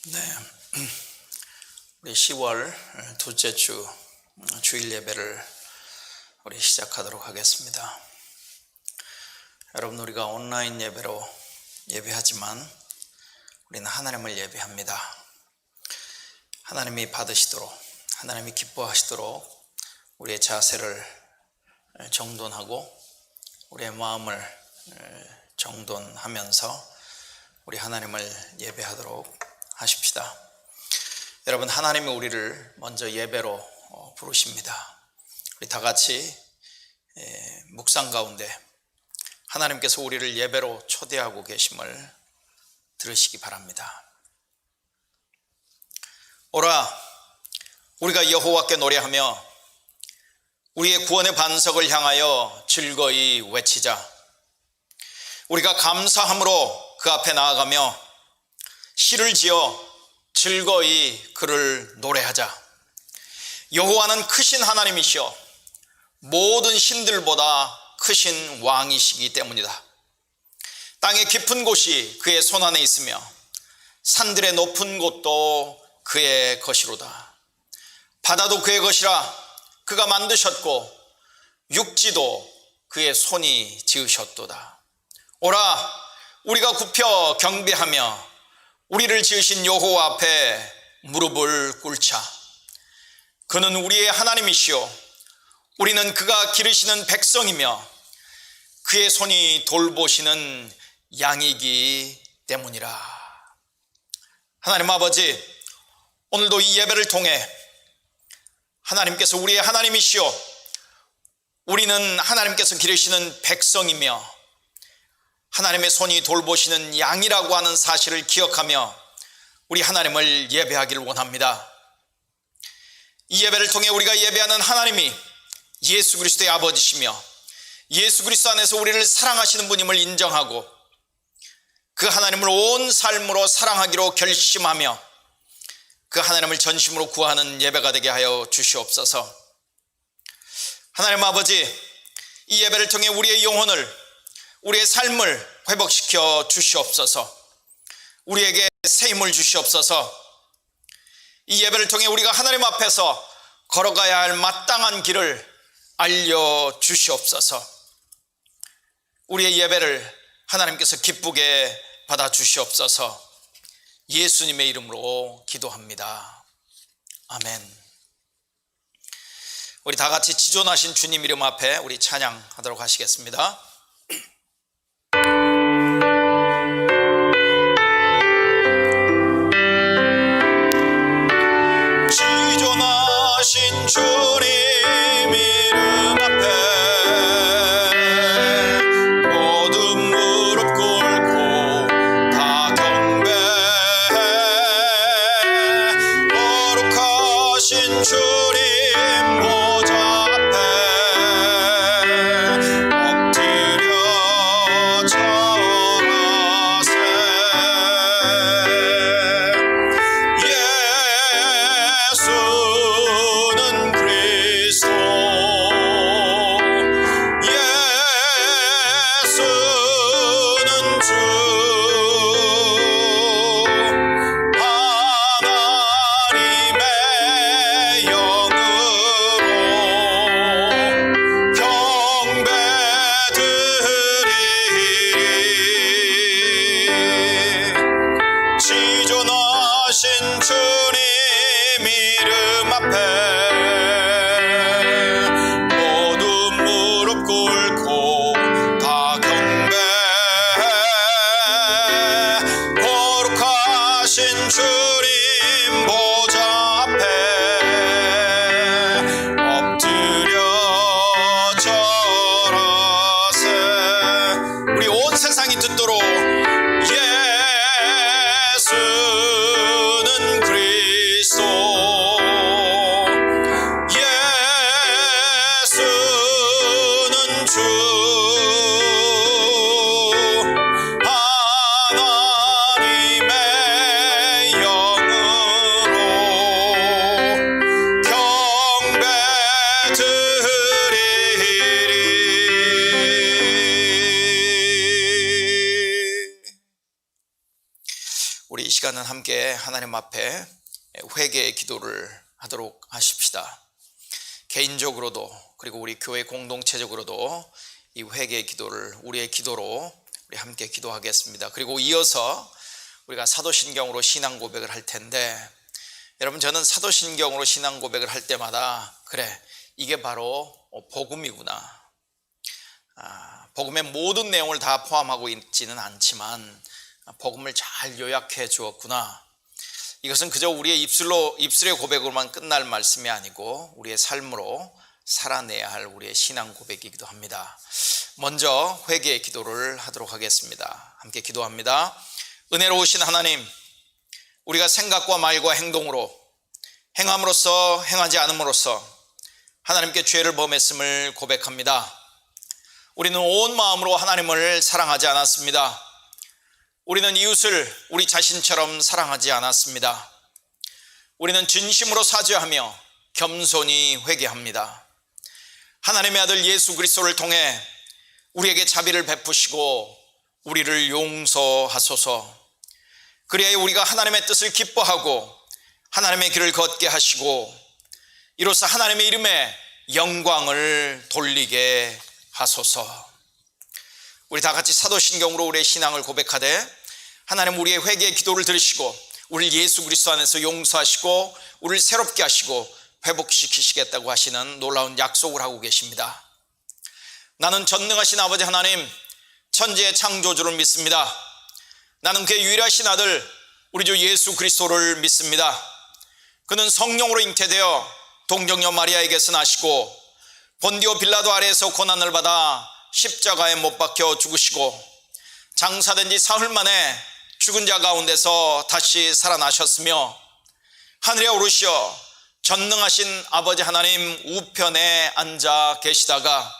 네, 우리 10월 둘째 주 주일 예배를 우리 시작하도록 하겠습니다. 여러분, 우리가 온라인 예배로 예배하지만 우리는 하나님을 예배합니다. 하나님이 받으시도록, 하나님이 기뻐하시도록 우리의 자세를 정돈하고 우리의 마음을 정돈하면서 우리 하나님을 예배하도록 하십시다. 여러분, 하나님이 우리를 먼저 예배로 부르십니다. 우리 다 같이 묵상 가운데 하나님께서 우리를 예배로 초대하고 계심을 들으시기 바랍니다. 오라, 우리가 여호와께 노래하며 우리의 구원의 반석을 향하여 즐거이 외치자. 우리가 감사함으로 그 앞에 나아가며 시를 지어 즐거이 그를 노래하자. 여호와는 크신 하나님이시여 모든 신들보다 크신 왕이시기 때문이다. 땅의 깊은 곳이 그의 손안에 있으며 산들의 높은 곳도 그의 것이로다. 바다도 그의 것이라 그가 만드셨고 육지도 그의 손이 지으셨도다. 오라, 우리가 굽혀 경배하며 우리를 지으신 여호와 앞에 무릎을 꿇자. 그는 우리의 하나님이시오 우리는 그가 기르시는 백성이며 그의 손이 돌보시는 양이기 때문이라. 하나님 아버지, 오늘도 이 예배를 통해 하나님께서 우리의 하나님이시오 우리는 하나님께서 기르시는 백성이며 하나님의 손이 돌보시는 양이라고 하는 사실을 기억하며 우리 하나님을 예배하기를 원합니다. 이 예배를 통해 우리가 예배하는 하나님이 예수 그리스도의 아버지시며 예수 그리스도 안에서 우리를 사랑하시는 분임을 인정하고 그 하나님을 온 삶으로 사랑하기로 결심하며 그 하나님을 전심으로 구하는 예배가 되게 하여 주시옵소서. 하나님 아버지, 이 예배를 통해 우리의 영혼을, 우리의 삶을 회복시켜 주시옵소서. 우리에게 새 힘을 주시옵소서. 이 예배를 통해 우리가 하나님 앞에서 걸어가야 할 마땅한 길을 알려주시옵소서. 우리의 예배를 하나님께서 기쁘게 받아주시옵소서. 예수님의 이름으로 기도합니다. 아멘. 우리 다 같이 지존하신 주님 이름 앞에 우리 찬양하도록 하시겠습니다. 지존하신 주님 이름 앞에 모든 무릎 꿇고 다 경배해. 거룩하신 주님 보좌 앞에 엎드려 절하세. 예수는 그리스도, 예수는 주, 하나님의 영으로 경배드리리. 지존하신 주님 이름 앞에 모두 무릎 꿇고 다 경배해. 거룩하신 주님 보좌 앞에 엎드려 절하세. 우리 온 세상이 듣도록 예수는 그리스도, 예수는 주, 하나님의 영으로 우리 이 시간은 함께 하나님 앞에 회개의 기도를 하도록 하십시다. 개인적으로도 그리고 우리 교회 공동체적으로도 이 회개의 기도를 우리의 기도로 우리 함께 기도하겠습니다. 그리고 이어서 우리가 사도신경으로 신앙 고백을 할 텐데, 여러분, 저는 사도신경으로 신앙 고백을 할 때마다 그래, 이게 바로 복음이구나. 복음의 모든 내용을 다 포함하고 있지는 않지만 복음을 잘 요약해 주었구나. 이것은 그저 우리의 입술의 고백으로만 끝날 말씀이 아니고 우리의 삶으로 살아내야 할 우리의 신앙 고백이기도 합니다. 먼저 회개의 기도를 하도록 하겠습니다. 함께 기도합니다. 은혜로우신 하나님, 우리가 생각과 말과 행동으로, 행함으로써 행하지 않음으로써 하나님께 죄를 범했음을 고백합니다. 우리는 온 마음으로 하나님을 사랑하지 않았습니다. 우리는 이웃을 우리 자신처럼 사랑하지 않았습니다. 우리는 진심으로 사죄하며 겸손히 회개합니다. 하나님의 아들 예수 그리스도를 통해 우리에게 자비를 베푸시고 우리를 용서하소서. 그래야 우리가 하나님의 뜻을 기뻐하고 하나님의 길을 걷게 하시고 이로써 하나님의 이름에 영광을 돌리게 하소서. 우리 다 같이 사도신경으로 우리의 신앙을 고백하되, 하나님 우리의 회개의 기도를 들으시고 우리를 예수 그리스도 안에서 용서하시고 우리를 새롭게 하시고 회복시키시겠다고 하시는 놀라운 약속을 하고 계십니다. 나는 전능하신 아버지 하나님, 천지의 창조주를 믿습니다. 나는 그의 유일하신 아들 우리 주 예수 그리스도를 믿습니다. 그는 성령으로 잉태되어 동정녀 마리아에게서 나시고 본디오 빌라도 아래에서 고난을 받아 십자가에 못 박혀 죽으시고 장사된 지 사흘 만에 죽은 자 가운데서 다시 살아나셨으며 하늘에 오르시어 전능하신 아버지 하나님 우편에 앉아 계시다가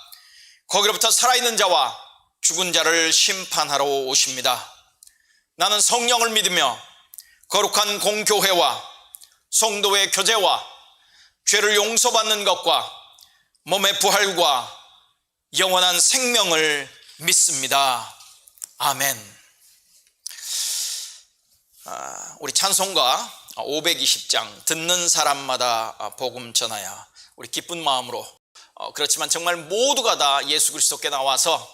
거기로부터 살아있는 자와 죽은 자를 심판하러 오십니다. 나는 성령을 믿으며 거룩한 공교회와 성도의 교제와 죄를 용서받는 것과 몸의 부활과 영원한 생명을 믿습니다. 아멘. 우리 찬송가 520장 듣는 사람마다 복음 전하여, 우리 기쁜 마음으로, 그렇지만 정말 모두가 다 예수 그리스도께 나와서,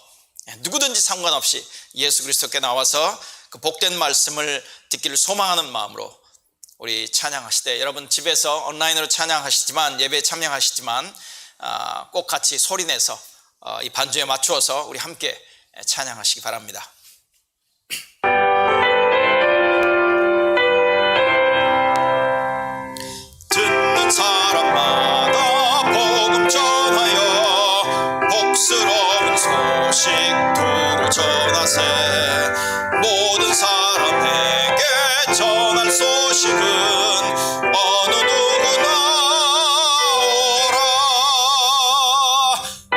누구든지 상관없이 예수 그리스도께 나와서 그 복된 말씀을 듣기를 소망하는 마음으로 우리 찬양하실 때, 여러분 집에서 온라인으로 찬양하시지만, 예배에 참여하시지만 꼭 같이 소리내서 이 반주에 맞추어서 우리 함께 찬양하시기 바랍니다. 듣는 사람마다 복음 전하여 복스러운 소식 두루 전하세. 모든 사람에게 전할 소식은 어느 누구나 오라.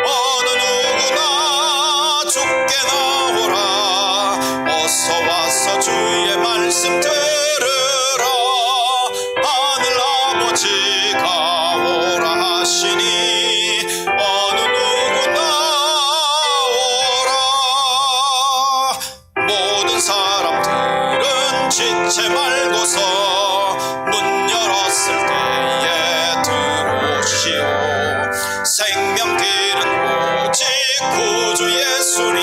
어느 누구나 죽게 나오라. 어서 와서 주의 말씀 들으라. 하늘 아버지가 오라 하시니 어느 누구나 오라. 모든 사람들은 지체 말고서 문 열었을 때에 들어오시오. 생명길은 오직 구주 예수니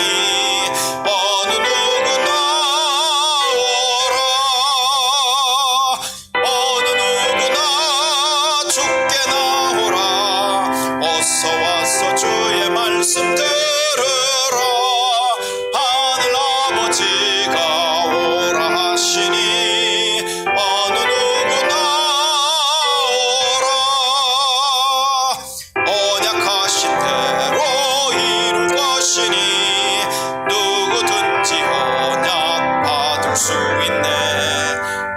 어느 누구나 오라. 어느 누구나 죽게 나오라. 어서 와서 주의 말씀 들으라. 하늘 아버지가 오라 하시니 어느 누구나 오라. 언약하신 대로 이룰 것이니 누구든지 언약 받을 수 있네.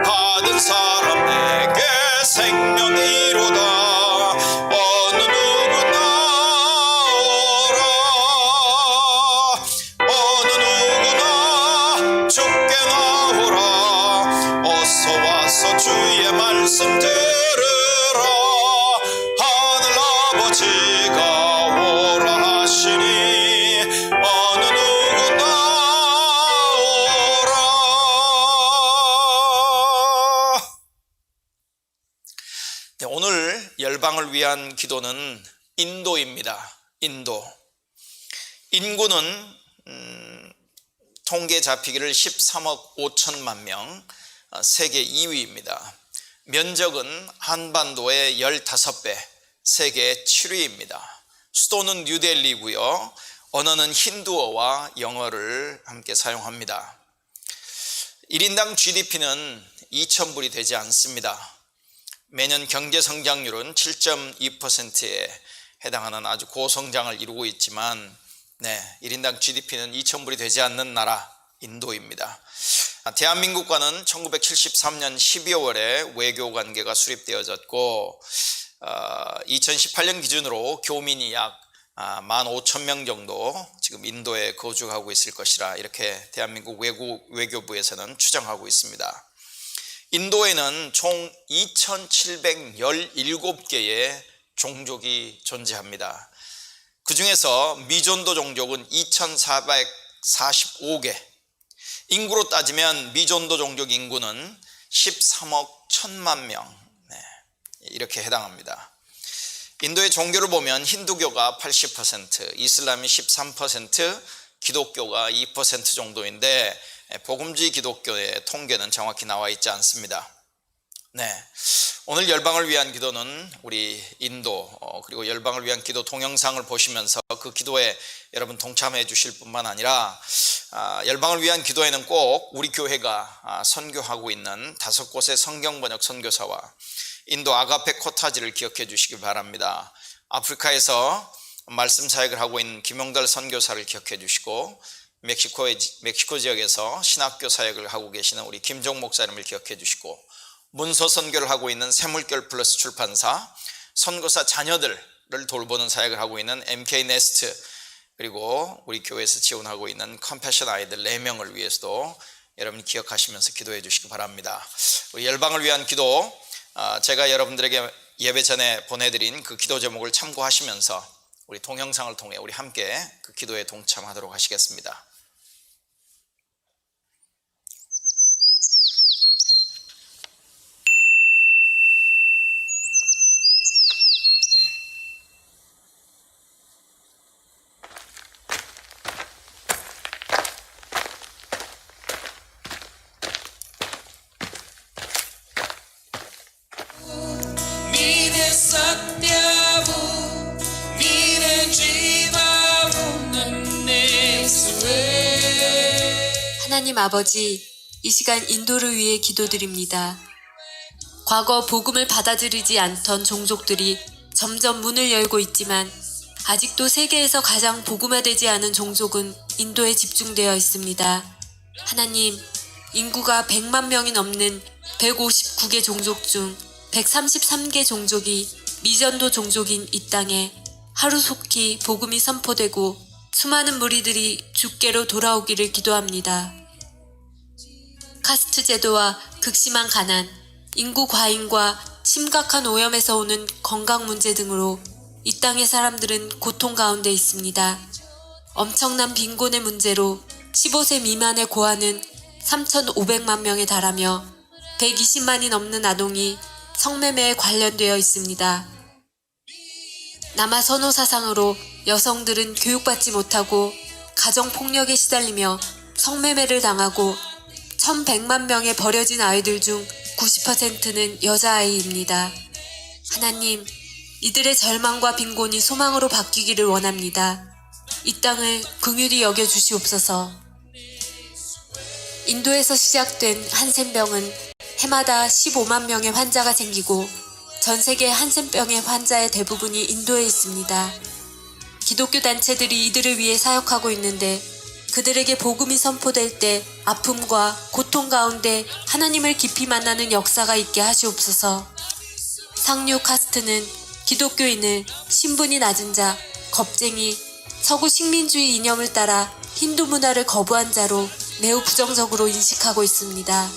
받은 사람에게 생명이로다. 어느 누구나 오라. 어느 누구나 죽게 나오라. 어서 와서 주의 말씀 들으라. 하늘 아버지가 오라 하시니 어느 누구나 오라. 열방을 위한 기도는 인도입니다. 인도. 인구는 통계 잡히기를 13억 5천만 명, 세계 2위입니다. 면적은 한반도의 15배, 세계 7위입니다. 수도는 뉴델리고요. 언어는 힌두어와 영어를 함께 사용합니다. 1인당 GDP는 2,000불이 되지 않습니다. 매년 경제 성장률은 7.2%에 해당하는 아주 고성장을 이루고 있지만 1인당 GDP는 2,000불이 되지 않는 나라 인도입니다. 대한민국과는 1973년 12월에 외교관계가 수립되어졌고 2018년 기준으로 교민이 약 15,000명 정도 지금 인도에 거주하고 있을 것이라 이렇게 대한민국 외교부에서는 추정하고 있습니다. 인도에는 총 2,717개의 종족이 존재합니다. 그 중에서 미존도 종족은 2,445개, 인구로 따지면 미존도 종족 인구는 13억 1천만 명 이렇게 해당합니다. 인도의 종교를 보면 힌두교가 80%, 이슬람이 13%, 기독교가 2% 정도인데 복음주의 기독교의 통계는 정확히 나와 있지 않습니다. 오늘 열방을 위한 기도는 우리 인도 그리고 열방을 위한 기도 동영상을 보시면서 그 기도에 여러분 동참해 주실 뿐만 아니라 열방을 위한 기도에는 꼭 우리 교회가 선교하고 있는 5곳의 성경 번역 선교사와 인도 아가페 코타지를 기억해 주시기 바랍니다. 아프리카에서 말씀 사역을 하고 있는 김용달 선교사를 기억해 주시고 멕시코 지역에서 신학교 사역을 하고 계시는 우리 김종 목사님을 기억해 주시고 문서 선교를 하고 있는 샘물결 플러스 출판사, 선교사 자녀들을 돌보는 사역을 하고 있는 MK 네스트, 그리고 우리 교회에서 지원하고 있는 컴패션 아이들 4명을 위해서도 여러분이 기억하시면서 기도해 주시기 바랍니다. 우리 열방을 위한 기도, 제가 여러분들에게 예배 전에 보내드린 그 기도 제목을 참고하시면서 우리 동영상을 통해 우리 함께 그 기도에 동참하도록 하시겠습니다. 하나님 아버지, 이 시간 인도를 위해 기도드립니다. 과거 복음을 받아들이지 않던 종족들이 점점 문을 열고 있지만 아직도 세계에서 가장 복음화되지 않은 종족은 인도에 집중되어 있습니다. 하나님, 인구가 100만 명이 넘는 159개 종족 중 133개 종족이 미전도 종족인 이 땅에 하루속히 복음이 선포되고 수많은 무리들이 주께로 돌아오기를 기도합니다. 카스트 제도와 극심한 가난, 인구 과잉과 심각한 오염에서 오는 건강 문제 등으로 이 땅의 사람들은 고통 가운데 있습니다. 엄청난 빈곤의 문제로 15세 미만의 고아는 3,500만 명에 달하며 120만이 넘는 아동이 성매매에 관련되어 있습니다. 남아 선호 사상으로 여성들은 교육받지 못하고 가정폭력에 시달리며 성매매를 당하고 1,100만 명의 버려진 아이들 중 90%는 여자아이입니다. 하나님, 이들의 절망과 빈곤이 소망으로 바뀌기를 원합니다. 이 땅을 긍휼히 여겨주시옵소서. 인도에서 시작된 한센병은 해마다 15만 명의 환자가 생기고 전 세계 한센병의 환자의 대부분이 인도에 있습니다. 기독교 단체들이 이들을 위해 사역하고 있는데 그들에게 복음이 선포될 때 아픔과 고통 가운데 하나님을 깊이 만나는 역사가 있게 하시옵소서. 상류 카스트는 기독교인을 신분이 낮은 자, 겁쟁이, 서구 식민주의 이념을 따라 힌두 문화를 거부한 자로 매우 부정적으로 인식하고 있습니다.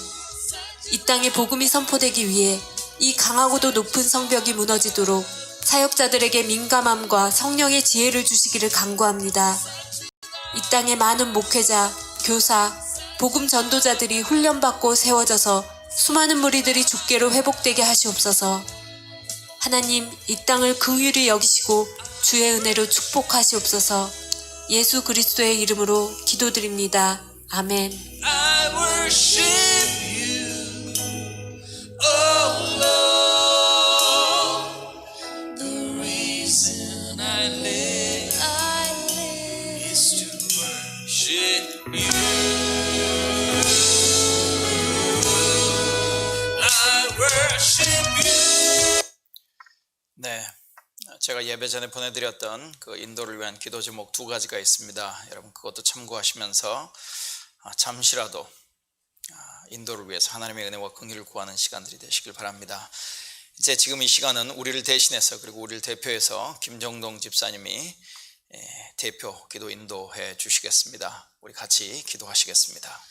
이 땅에 복음이 선포되기 위해 이 강하고도 높은 성벽이 무너지도록 사역자들에게 민감함과 성령의 지혜를 주시기를 간구합니다. 이 땅에 많은 목회자, 교사, 복음 전도자들이 훈련받고 세워져서 수많은 무리들이 주께로 회복되게 하시옵소서. 하나님 이 땅을 긍휼히 여기시고 주의 은혜로 축복하시옵소서. 예수 그리스도의 이름으로 기도드립니다. 아멘. I worship you, oh Lord. The reason I live is to worship you. I worship you. 네, 제가 예배 전에 보내드렸던 그 인도를 위한 기도 제목 2가지가 있습니다. 여러분 그것도 참고하시면서 잠시라도 인도를 위해서 하나님의 은혜와 긍휼을 구하는 시간들이 되시길 바랍니다. 이제 지금 이 시간은 우리를 대신해서 그리고 우리를 대표해서 김정동 집사님이 대표 기도 인도해 주시겠습니다. 우리 같이 기도하시겠습니다.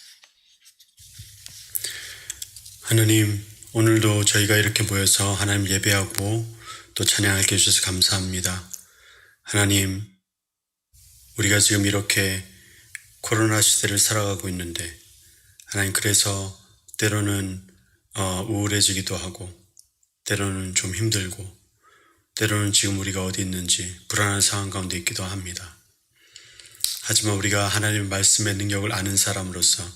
하나님, 오늘도 저희가 이렇게 모여서 하나님 예배하고 또 찬양하게 해주셔서 감사합니다. 하나님, 우리가 지금 이렇게 코로나 시대를 살아가고 있는데 하나님, 그래서 때로는 우울해지기도 하고 때로는 좀 힘들고 때로는 지금 우리가 어디 있는지 불안한 상황 가운데 있기도 합니다. 하지만 우리가 하나님의 말씀의 능력을 아는 사람으로서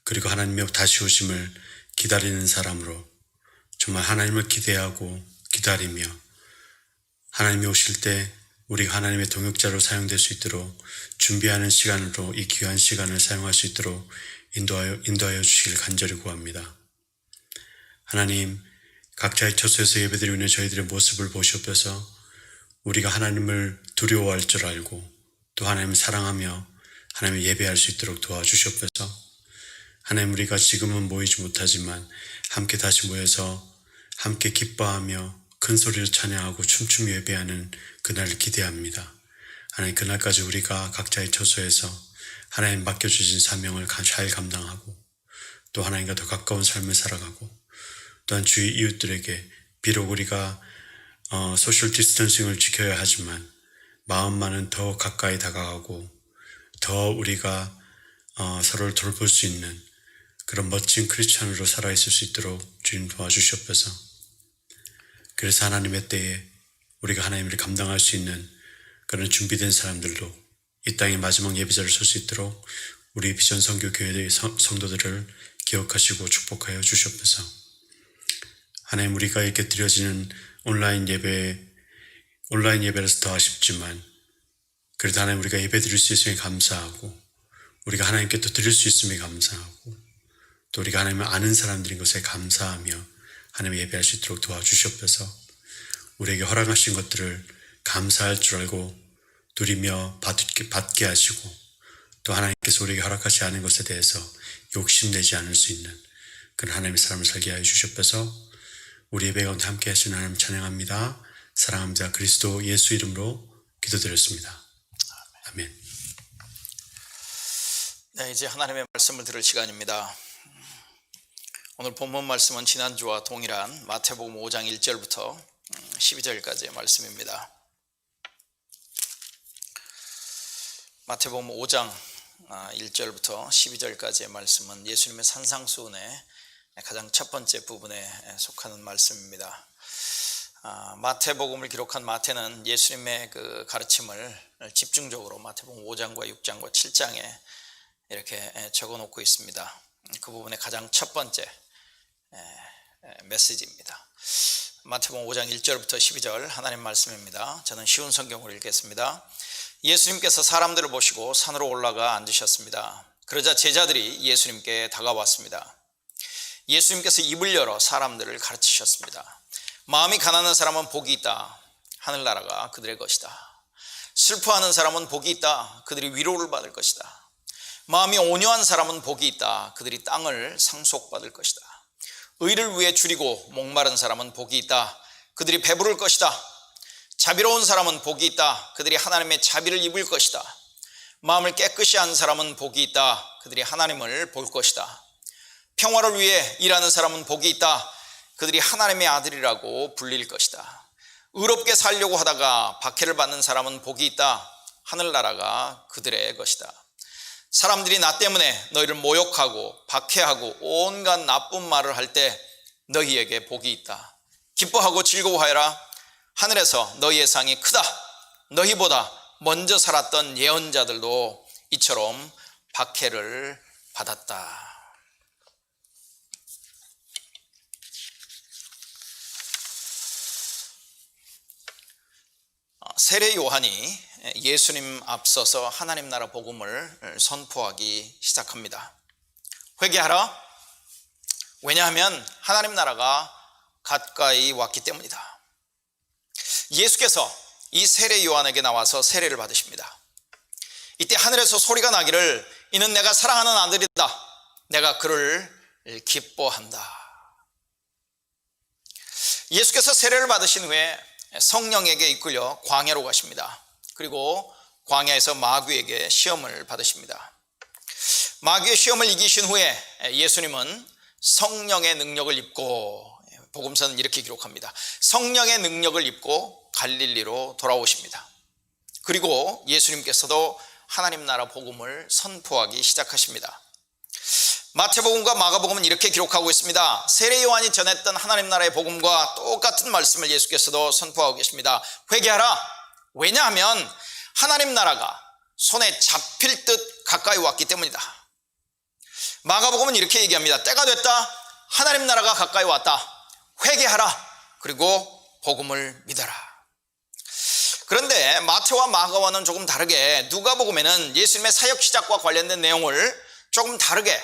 그리고 하나님의 다시 오심을 기다리는 사람으로 정말 하나님을 기대하고 기다리며 하나님이 오실 때 우리가 하나님의 동역자로 사용될 수 있도록 준비하는 시간으로 이 귀한 시간을 사용할 수 있도록 인도하여 주시길 간절히 구합니다. 하나님, 각자의 처소에서 예배드리고 있는 저희들의 모습을 보시옵소서. 우리가 하나님을 두려워할 줄 알고 또 하나님을 사랑하며 하나님을 예배할 수 있도록 도와주시옵소서. 하나님, 우리가 지금은 모이지 못하지만 함께 다시 모여서 함께 기뻐하며 큰 소리로 찬양하고 춤추며 예배하는 그날을 기대합니다. 하나님, 그날까지 우리가 각자의 처소에서 하나님 맡겨주신 사명을 잘 감당하고 또 하나님과 더 가까운 삶을 살아가고 또한 주위 이웃들에게 비록 우리가 소셜 디스턴싱을 지켜야 하지만 마음만은 더 가까이 다가가고 더 우리가 서로를 돌볼 수 있는 그런 멋진 크리스찬으로 살아있을 수 있도록 주님 도와주시옵소서. 그래서 하나님의 때에 우리가 하나님을 감당할 수 있는 그런 준비된 사람들로 이 땅의 마지막 예배자를 설 수 있도록 우리 비전 선교 교회의 성도들을 기억하시고 축복하여 주시옵소서. 하나님, 우리가 이렇게 드려지는 온라인 예배라서 더 아쉽지만 그래도 하나님, 우리가 예배 드릴 수 있음에 감사하고 우리가 하나님께 또 드릴 수 있음에 감사하고 또 우리가 하나님을 아는 사람들인 것에 감사하며 하나님 예배할 수 있도록 도와주시옵소서. 우리에게 허락하신 것들을 감사할 줄 알고 누리며 받게 하시고 또 하나님께서 우리에게 허락하지 않은 것에 대해서 욕심내지 않을 수 있는 그런 하나님의 사람을 살게 하여 주시옵소서. 우리 예배 가운데 함께 하시는 하나님 찬양합니다. 사랑합니다. 그리스도 예수 이름으로 기도드렸습니다. 아멘. 네, 이제 하나님의 말씀을 들을 시간입니다. 오늘 본문 말씀은 지난주와 동일한 마태복음 5장 1절부터 12절까지의 말씀입니다. 마태복음 5장 1절부터 12절까지의 말씀은 예수님의 산상수훈의 가장 첫 번째 부분에 속하는 말씀입니다. 마태복음을 기록한 마태는 예수님의 그 가르침을 집중적으로 마태복음 5장과 6장과 7장에 이렇게 적어놓고 있습니다. 그 부분의 가장 첫 번째 메시지입니다. 마태복음 5장 1절부터 12절 하나님 말씀입니다. 저는 쉬운 성경으로 읽겠습니다. 예수님께서 사람들을 보시고 산으로 올라가 앉으셨습니다. 그러자 제자들이 예수님께 다가왔습니다. 예수님께서 입을 열어 사람들을 가르치셨습니다. 마음이 가난한 사람은 복이 있다. 하늘나라가 그들의 것이다. 슬퍼하는 사람은 복이 있다. 그들이 위로를 받을 것이다. 마음이 온유한 사람은 복이 있다. 그들이 땅을 상속받을 것이다. 의를 위해 줄이고 목마른 사람은 복이 있다. 그들이 배부를 것이다. 자비로운 사람은 복이 있다. 그들이 하나님의 자비를 입을 것이다. 마음을 깨끗이 한 사람은 복이 있다. 그들이 하나님을 볼 것이다. 평화를 위해 일하는 사람은 복이 있다. 그들이 하나님의 아들이라고 불릴 것이다. 의롭게 살려고 하다가 박해를 받는 사람은 복이 있다. 하늘나라가 그들의 것이다. 사람들이 나 때문에 너희를 모욕하고 박해하고 온갖 나쁜 말을 할 때 너희에게 복이 있다. 기뻐하고 즐거워하여라. 하늘에서 너희의 상이 크다. 너희보다 먼저 살았던 예언자들도 이처럼 박해를 받았다. 세례 요한이 예수님 앞서서 하나님 나라 복음을 선포하기 시작합니다. 회개하라. 왜냐하면 하나님 나라가 가까이 왔기 때문이다. 예수께서 이 세례 요한에게 나와서 세례를 받으십니다. 이때 하늘에서 소리가 나기를 이는 내가 사랑하는 아들이다. 내가 그를 기뻐한다. 예수께서 세례를 받으신 후에 성령에게 이끌려 광야로 가십니다. 그리고 광야에서 마귀에게 시험을 받으십니다. 마귀의 시험을 이기신 후에 예수님은 성령의 능력을 입고, 복음서는 이렇게 기록합니다. 성령의 능력을 입고 갈릴리로 돌아오십니다. 그리고 예수님께서도 하나님 나라 복음을 선포하기 시작하십니다. 마태복음과 마가복음은 이렇게 기록하고 있습니다. 세례 요한이 전했던 하나님 나라의 복음과 똑같은 말씀을 예수께서도 선포하고 계십니다. 회개하라. 왜냐하면 하나님 나라가 손에 잡힐 듯 가까이 왔기 때문이다. 마가복음은 이렇게 얘기합니다. 때가 됐다. 하나님 나라가 가까이 왔다. 회개하라. 그리고 복음을 믿어라. 그런데 마태와 마가와는 조금 다르게 누가복음에는 예수님의 사역 시작과 관련된 내용을 조금 다르게,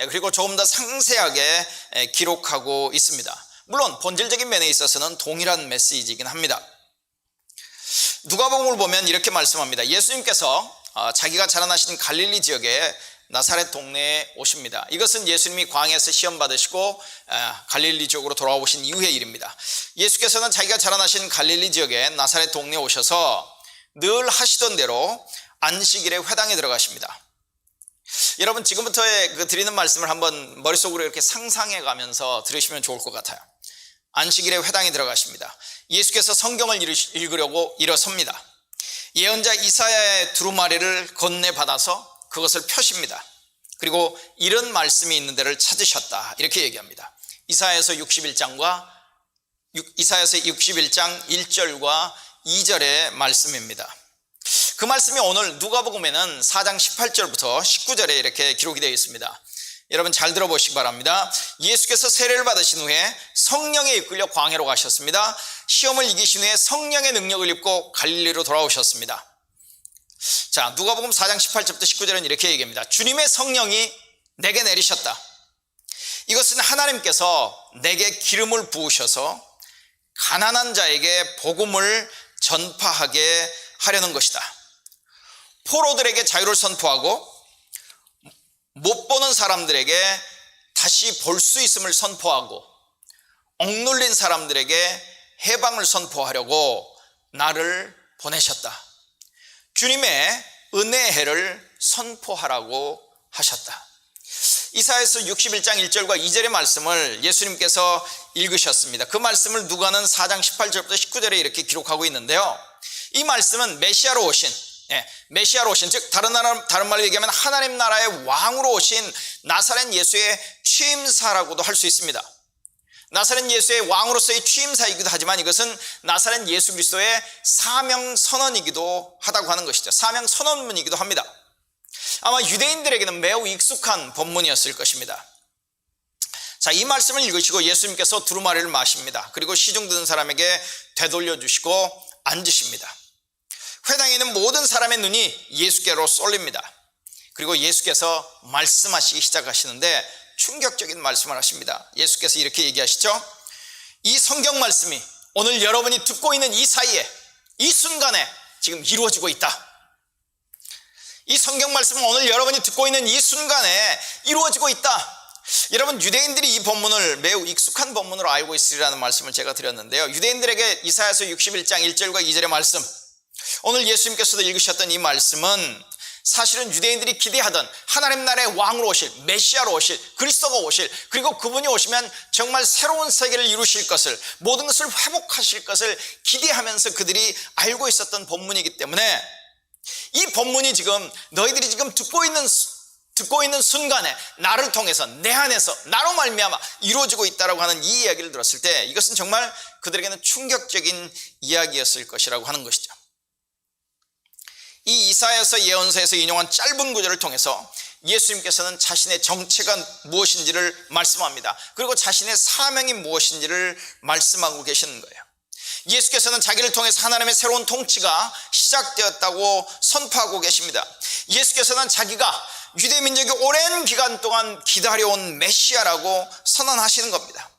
그리고 조금 더 상세하게 기록하고 있습니다. 물론 본질적인 면에 있어서는 동일한 메시지이긴 합니다. 누가복음을 보면 이렇게 말씀합니다. 예수님께서 자기가 자라나신 갈릴리 지역에 나사렛 동네에 오십니다. 이것은 예수님이 광야에서 시험 받으시고 갈릴리 지역으로 돌아오신 이후의 일입니다. 예수께서는 자기가 자라나신 갈릴리 지역에 나사렛 동네에 오셔서 늘 하시던 대로 안식일에 회당에 들어가십니다. 여러분, 지금부터의 드리는 말씀을 한번 머릿속으로 이렇게 상상해 가면서 들으시면 좋을 것 같아요. 안식일에 회당에 들어가십니다. 예수께서 성경을 읽으려고 일어섭니다. 예언자 이사야의 두루마리를 건네받아서 그것을 펴십니다. 그리고 이런 말씀이 있는 데를 찾으셨다. 이렇게 얘기합니다. 이사야서 61장 1절과 2절의 말씀입니다. 그 말씀이 오늘 누가복음에는 4장 18절부터 19절에 이렇게 기록이 되어 있습니다. 여러분 잘 들어보시기 바랍니다. 예수께서 세례를 받으신 후에 성령에 이끌려 광야로 가셨습니다. 시험을 이기신 후에 성령의 능력을 입고 갈릴리로 돌아오셨습니다. 자, 누가복음 4장 18절부터 19절은 이렇게 얘기합니다. 주님의 성령이 내게 내리셨다. 이것은 하나님께서 내게 기름을 부으셔서 가난한 자에게 복음을 전파하게 하려는 것이다. 포로들에게 자유를 선포하고 못 보는 사람들에게 다시 볼 수 있음을 선포하고 억눌린 사람들에게 해방을 선포하려고 나를 보내셨다. 주님의 은혜의 해를 선포하라고 하셨다. 이사야서 61장 1절과 2절의 말씀을 예수님께서 읽으셨습니다. 그 말씀을 누가는 4장 18절부터 19절에 이렇게 기록하고 있는데요. 이 말씀은 메시아로 오신, 즉 다른 말로 얘기하면 하나님 나라의 왕으로 오신 나사렛 예수의 취임사라고도 할 수 있습니다. 나사렛 예수의 왕으로서의 취임사이기도 하지만 이것은 나사렛 예수 그리스도의 사명 선언이기도 하다고 하는 것이죠. 사명 선언문이기도 합니다. 아마 유대인들에게는 매우 익숙한 본문이었을 것입니다. 자, 이 말씀을 읽으시고 예수님께서 두루마리를 마십니다. 그리고 시중 듣는 사람에게 되돌려 주시고 앉으십니다. 회당에 있는 모든 사람의 눈이 예수께로 쏠립니다. 그리고 예수께서 말씀하시기 시작하시는데 충격적인 말씀을 하십니다. 예수께서 이렇게 얘기하시죠. 이 성경 말씀이 오늘 여러분이 듣고 있는 이 사이에, 이 순간에 지금 이루어지고 있다. 이 성경 말씀은 오늘 여러분이 듣고 있는 이 순간에 이루어지고 있다. 여러분, 유대인들이 이 본문을 매우 익숙한 본문으로 알고 있으리라는 말씀을 제가 드렸는데요. 유대인들에게 이사야서 61장 1절과 2절의 말씀, 오늘 예수님께서도 읽으셨던 이 말씀은 사실은 유대인들이 기대하던 하나님 나라의 왕으로 오실, 메시아로 오실, 그리스도가 오실, 그리고 그분이 오시면 정말 새로운 세계를 이루실 것을, 모든 것을 회복하실 것을 기대하면서 그들이 알고 있었던 본문이기 때문에 이 본문이 지금 너희들이 지금 듣고 듣고 있는 순간에 나를 통해서 내 안에서 나로 말미암아 이루어지고 있다라고 하는 이 이야기를 들었을 때 이것은 정말 그들에게는 충격적인 이야기였을 것이라고 하는 것이죠. 이 이사야서 예언서에서 인용한 짧은 구절을 통해서 예수님께서는 자신의 정체가 무엇인지를 말씀합니다. 그리고 자신의 사명이 무엇인지를 말씀하고 계시는 거예요. 예수께서는 자기를 통해서 하나님의 새로운 통치가 시작되었다고 선포하고 계십니다. 예수께서는 자기가 유대민족이 오랜 기간 동안 기다려온 메시아라고 선언하시는 겁니다.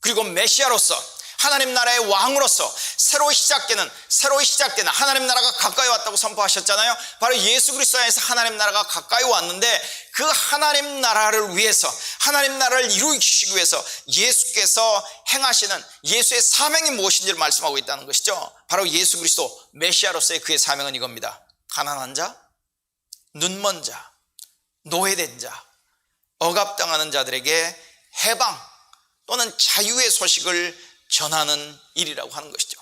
그리고 메시아로서 하나님 나라의 왕으로서 새로 시작되는 하나님 나라가 가까이 왔다고 선포하셨잖아요. 바로 예수 그리스도 안에서 하나님 나라가 가까이 왔는데 그 하나님 나라를 위해서 하나님 나라를 이루시기 위해서 예수께서 행하시는 예수의 사명이 무엇인지를 말씀하고 있다는 것이죠. 바로 예수 그리스도 메시아로서의 그의 사명은 이겁니다. 가난한 자, 눈먼 자, 노예된 자, 억압당하는 자들에게 해방 또는 자유의 소식을 전하는 일이라고 하는 것이죠.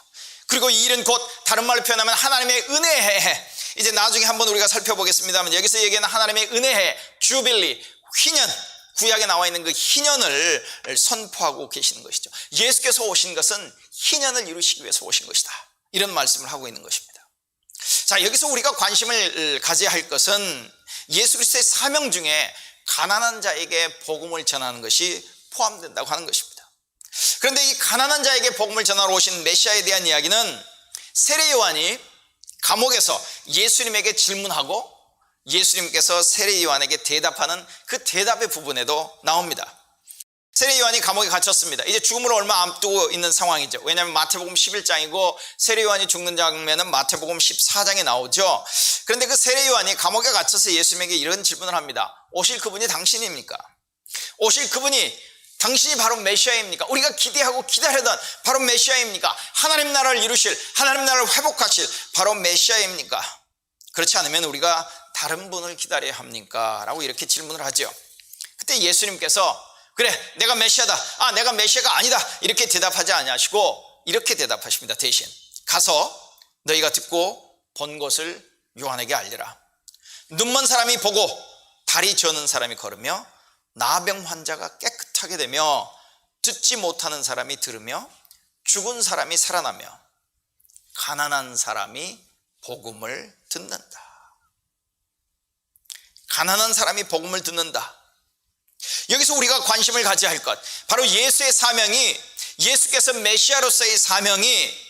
그리고 이 일은 곧 다른 말로 표현하면 하나님의 은혜의 해. 이제 나중에 한번 우리가 살펴보겠습니다만 여기서 얘기하는 하나님의 은혜의 해, 주빌리, 희년, 구약에 나와 있는 그 희년을 선포하고 계시는 것이죠. 예수께서 오신 것은 희년을 이루시기 위해서 오신 것이다, 이런 말씀을 하고 있는 것입니다. 자, 여기서 우리가 관심을 가져야 할 것은 예수 그리스도의 사명 중에 가난한 자에게 복음을 전하는 것이 포함된다고 하는 것입니다. 그런데 이 가난한 자에게 복음을 전하러 오신 메시아에 대한 이야기는 세례 요한이 감옥에서 예수님에게 질문하고 예수님께서 세례 요한에게 대답하는 그 대답의 부분에도 나옵니다. 세례 요한이 감옥에 갇혔습니다. 이제 죽음을 얼마 앞두고 있는 상황이죠. 왜냐하면 마태복음 11장이고 세례 요한이 죽는 장면은 마태복음 14장에 나오죠. 그런데 그 세례 요한이 감옥에 갇혀서 예수님에게 이런 질문을 합니다. 오실 그분이 당신입니까? 오실 그분이 당신이 바로 메시아입니까? 우리가 기대하고 기다리던 바로 메시아입니까? 하나님 나라를 이루실, 하나님 나라를 회복하실 바로 메시아입니까? 그렇지 않으면 우리가 다른 분을 기다려야 합니까? 라고 이렇게 질문을 하죠. 그때 예수님께서 그래, 내가 메시아다, 내가 메시아가 아니다, 이렇게 대답하지 아니하시고 이렇게 대답하십니다. 대신 가서 너희가 듣고 본 것을 요한에게 알리라. 눈먼 사람이 보고 다리 저는 사람이 걸으며 나병 환자가 깨끗하게 되며 듣지 못하는 사람이 들으며 죽은 사람이 살아나며 가난한 사람이 복음을 듣는다. 가난한 사람이 복음을 듣는다. 여기서 우리가 관심을 가져야 할 것, 바로 예수의 사명이, 예수께서 메시아로서의 사명이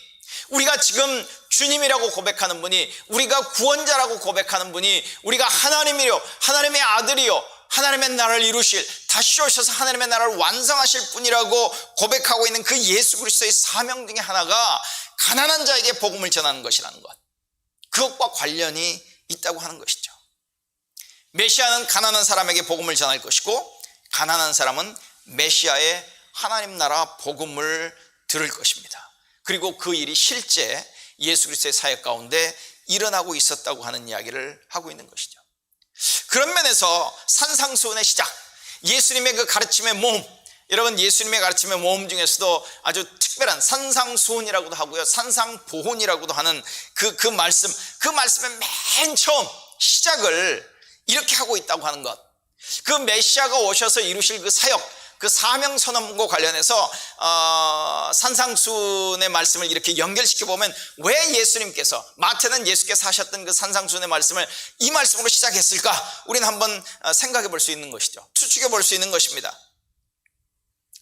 우리가 지금 주님이라고 고백하는 분이, 우리가 구원자라고 고백하는 분이, 우리가 하나님이요, 하나님의 아들이요, 하나님의 나라를 이루실, 다시 오셔서 하나님의 나라를 완성하실 분이라고 고백하고 있는 그 예수 그리스도의 사명 중에 하나가 가난한 자에게 복음을 전하는 것이라는 것, 그것과 관련이 있다고 하는 것이죠. 메시아는 가난한 사람에게 복음을 전할 것이고 가난한 사람은 메시아의 하나님 나라 복음을 들을 것입니다. 그리고 그 일이 실제 예수 그리스도의 사역 가운데 일어나고 있었다고 하는 이야기를 하고 있는 것이죠. 그런 면에서 산상수훈의 시작, 예수님의 그 가르침의 모험, 여러분 예수님의 가르침의 모험 중에서도 아주 특별한 산상수훈이라고도 하고요, 산상보훈이라고도 하는 그 말씀의 맨 처음 시작을 이렇게 하고 있다고 하는 것, 그 메시아가 오셔서 이루실 그 사역, 그 사명 선언과 관련해서 산상수훈의 말씀을 이렇게 연결시켜 보면 왜 예수님께서, 마태는 예수께서 하셨던 그 산상수훈의 말씀을 이 말씀으로 시작했을까? 우리는 한번 생각해 볼 수 있는 것이죠. 추측해 볼 수 있는 것입니다.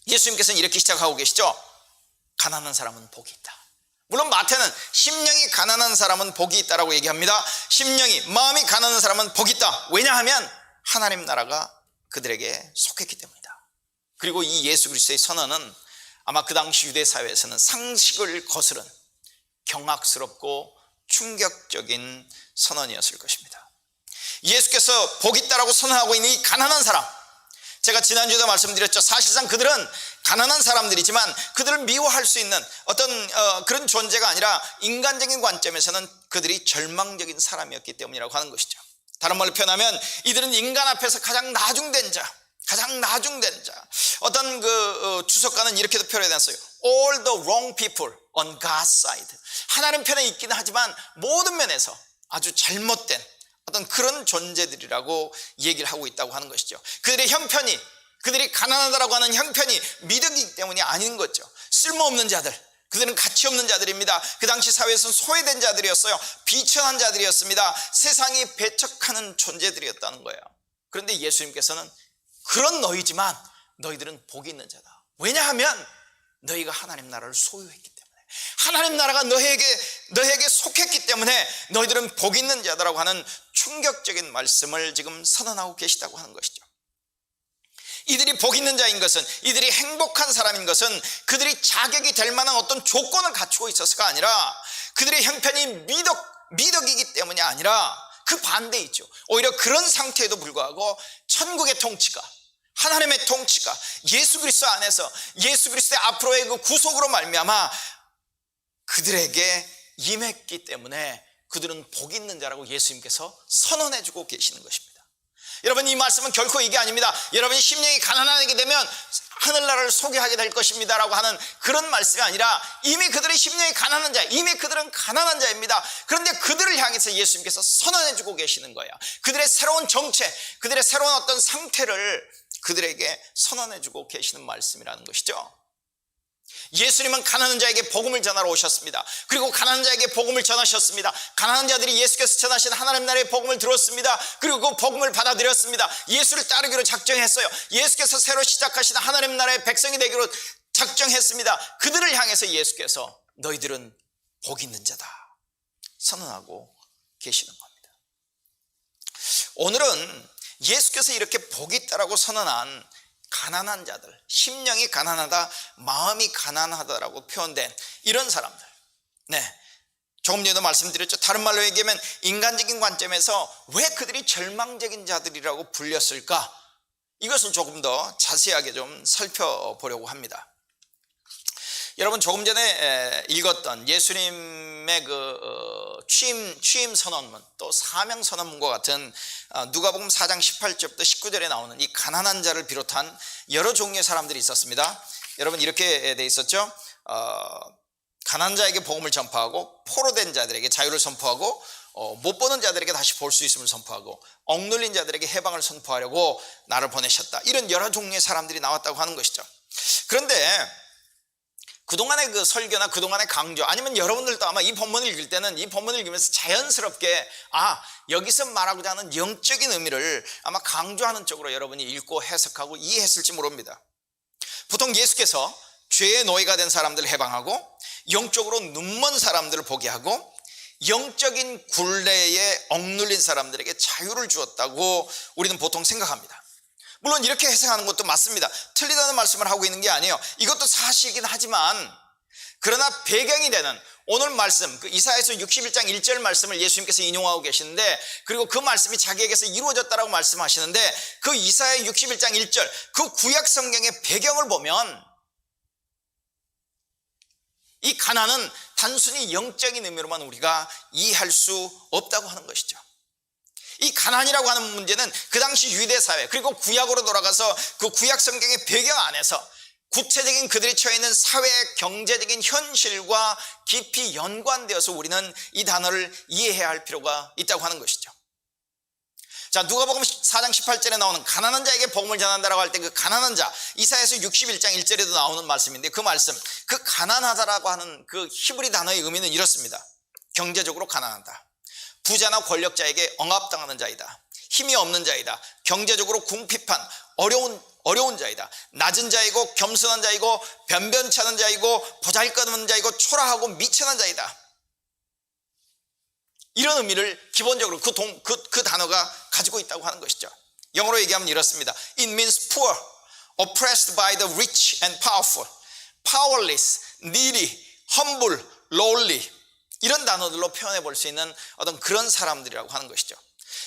예수님께서는 이렇게 시작하고 계시죠. 가난한 사람은 복이 있다. 물론 마태는 심령이 가난한 사람은 복이 있다라고 얘기합니다. 심령이, 마음이 가난한 사람은 복이 있다. 왜냐하면 하나님 나라가 그들에게 속했기 때문이다. 그리고 이 예수 그리스도의 선언은 아마 그 당시 유대 사회에서는 상식을 거스른 경악스럽고 충격적인 선언이었을 것입니다. 예수께서 복 있다라고 선언하고 있는 이 가난한 사람, 제가 지난주에도 말씀드렸죠. 사실상 그들은 가난한 사람들이지만 그들을 미워할 수 있는 어떤 그런 존재가 아니라 인간적인 관점에서는 그들이 절망적인 사람이었기 때문이라고 하는 것이죠. 다른 말로 표현하면 이들은 인간 앞에서 가장 나중된 자, 어떤 주석가는 이렇게도 표현해놨어요. All the wrong people on God's side. 하나님 편에 있기는 하지만 모든 면에서 아주 잘못된, 어떤 그런 존재들이라고 얘기를 하고 있다고 하는 것이죠. 그들의 형편이, 그들이 가난하다라고 하는 형편이 미덕이기 때문이 아닌 거죠. 쓸모없는 자들, 그들은 가치 없는 자들입니다. 그 당시 사회에서는 소외된 자들이었어요. 비천한 자들이었습니다. 세상이 배척하는 존재들이었다는 거예요. 그런데 예수님께서는 그런 너희지만 너희들은 복이 있는 자다. 왜냐하면 너희가 하나님 나라를 소유했기 때문에, 하나님 나라가 너희에게 속했기 때문에 너희들은 복 있는 자다라고 하는 충격적인 말씀을 지금 선언하고 계시다고 하는 것이죠. 이들이 복 있는 자인 것은, 이들이 행복한 사람인 것은 그들이 자격이 될 만한 어떤 조건을 갖추고 있어서가 아니라 그들의 형편이 미덕이기 때문이 아니라 그 반대이죠. 오히려 그런 상태에도 불구하고 천국의 통치가, 하나님의 통치가 예수 그리스도 안에서 예수 그리스도의 앞으로의 그 구속으로 말미암아 그들에게 임했기 때문에 그들은 복 있는 자라고 예수님께서 선언해주고 계시는 것입니다. 여러분, 이 말씀은 결코 이게 아닙니다. 여러분이 심령이 가난하게 되면 하늘나라를 소개하게 될 것입니다 라고 하는 그런 말씀이 아니라 이미 그들의 심령이 가난한 자, 이미 그들은 가난한 자입니다. 그런데 그들을 향해서 예수님께서 선언해주고 계시는 거예요. 그들의 새로운 정체, 그들의 새로운 어떤 상태를 그들에게 선언해주고 계시는 말씀이라는 것이죠. 예수님은 가난한 자에게 복음을 전하러 오셨습니다. 그리고 가난한 자에게 복음을 전하셨습니다. 가난한 자들이 예수께서 전하신 하나님 나라의 복음을 들었습니다. 그리고 그 복음을 받아들였습니다. 예수를 따르기로 작정했어요. 예수께서 새로 시작하신 하나님 나라의 백성이 되기로 작정했습니다. 그들을 향해서 예수께서 너희들은 복 있는 자다 선언하고 계시는 겁니다. 오늘은 예수께서 이렇게 복 있다라고 선언한 가난한 자들, 심령이 가난하다, 마음이 가난하다라고 표현된 이런 사람들, 조금 전에도 말씀드렸죠. 다른 말로 얘기하면 인간적인 관점에서 왜 그들이 절망적인 자들이라고 불렸을까? 이것을 조금 더 자세하게 좀 살펴보려고 합니다. 여러분, 조금 전에 읽었던 예수님의 그 취임 선언문, 또 사명 선언문과 같은 누가복음 4장 18절부터 19절에 나오는 이 가난한 자를 비롯한 여러 종류의 사람들이 있었습니다. 여러분, 이렇게 돼 있었죠. 가난한 자에게 복음을 전파하고, 포로된 자들에게 자유를 선포하고, 못 보는 자들에게 다시 볼 수 있음을 선포하고, 억눌린 자들에게 해방을 선포하려고 나를 보내셨다. 이런 여러 종류의 사람들이 나왔다고 하는 것이죠. 그런데 그동안의 그 설교나 그동안의 강조, 아니면 여러분들도 아마 이 본문을 읽을 때는 이 본문을 읽으면서 자연스럽게 여기서 말하고자 하는 영적인 의미를 아마 강조하는 쪽으로 여러분이 읽고 해석하고 이해했을지 모릅니다. 보통 예수께서 죄의 노예가 된 사람들을 해방하고, 영적으로 눈먼 사람들을 보게 하고, 영적인 굴레에 억눌린 사람들에게 자유를 주었다고 우리는 보통 생각합니다. 물론 이렇게 해석하는 것도 맞습니다. 틀리다는 말씀을 하고 있는 게 아니에요. 이것도 사실이긴 하지만, 그러나 배경이 되는 오늘 말씀, 그 이사야서 61장 1절 말씀을 예수님께서 인용하고 계시는데, 그리고 그 말씀이 자기에게서 이루어졌다라고 말씀하시는데, 그 이사야 61장 1절 그 구약 성경의 배경을 보면 이 가난은 단순히 영적인 의미로만 우리가 이해할 수 없다고 하는 것이죠. 이 가난이라고 하는 문제는 그 당시 유대 사회, 그리고 구약으로 돌아가서 그 구약 성경의 배경 안에서 구체적인 그들이 처해 있는 사회 경제적인 현실과 깊이 연관되어서 우리는 이 단어를 이해해야 할 필요가 있다고 하는 것이죠. 자, 누가복음 4장 18절에 나오는 가난한 자에게 복음을 전한다라고 할 때 그 가난한 자, 이사야서 61장 1절에도 나오는 말씀인데, 그 말씀, 그 가난하다라고 하는 그 히브리 단어의 의미는 이렇습니다. 경제적으로 가난하다, 부자나 권력자에게 억압당하는 자이다, 힘이 없는 자이다, 경제적으로 궁핍한 어려운 자이다, 낮은 자이고 겸손한 자이고 변변치 않은 자이고 보잘것없는 자이고 초라하고 미천한 자이다. 이런 의미를 기본적으로 그 단어가 가지고 있다고 하는 것이죠. 영어로 얘기하면 이렇습니다. It means poor, oppressed by the rich and powerful, powerless, needy, humble, lowly. 이런 단어들로 표현해 볼 수 있는 어떤 그런 사람들이라고 하는 것이죠.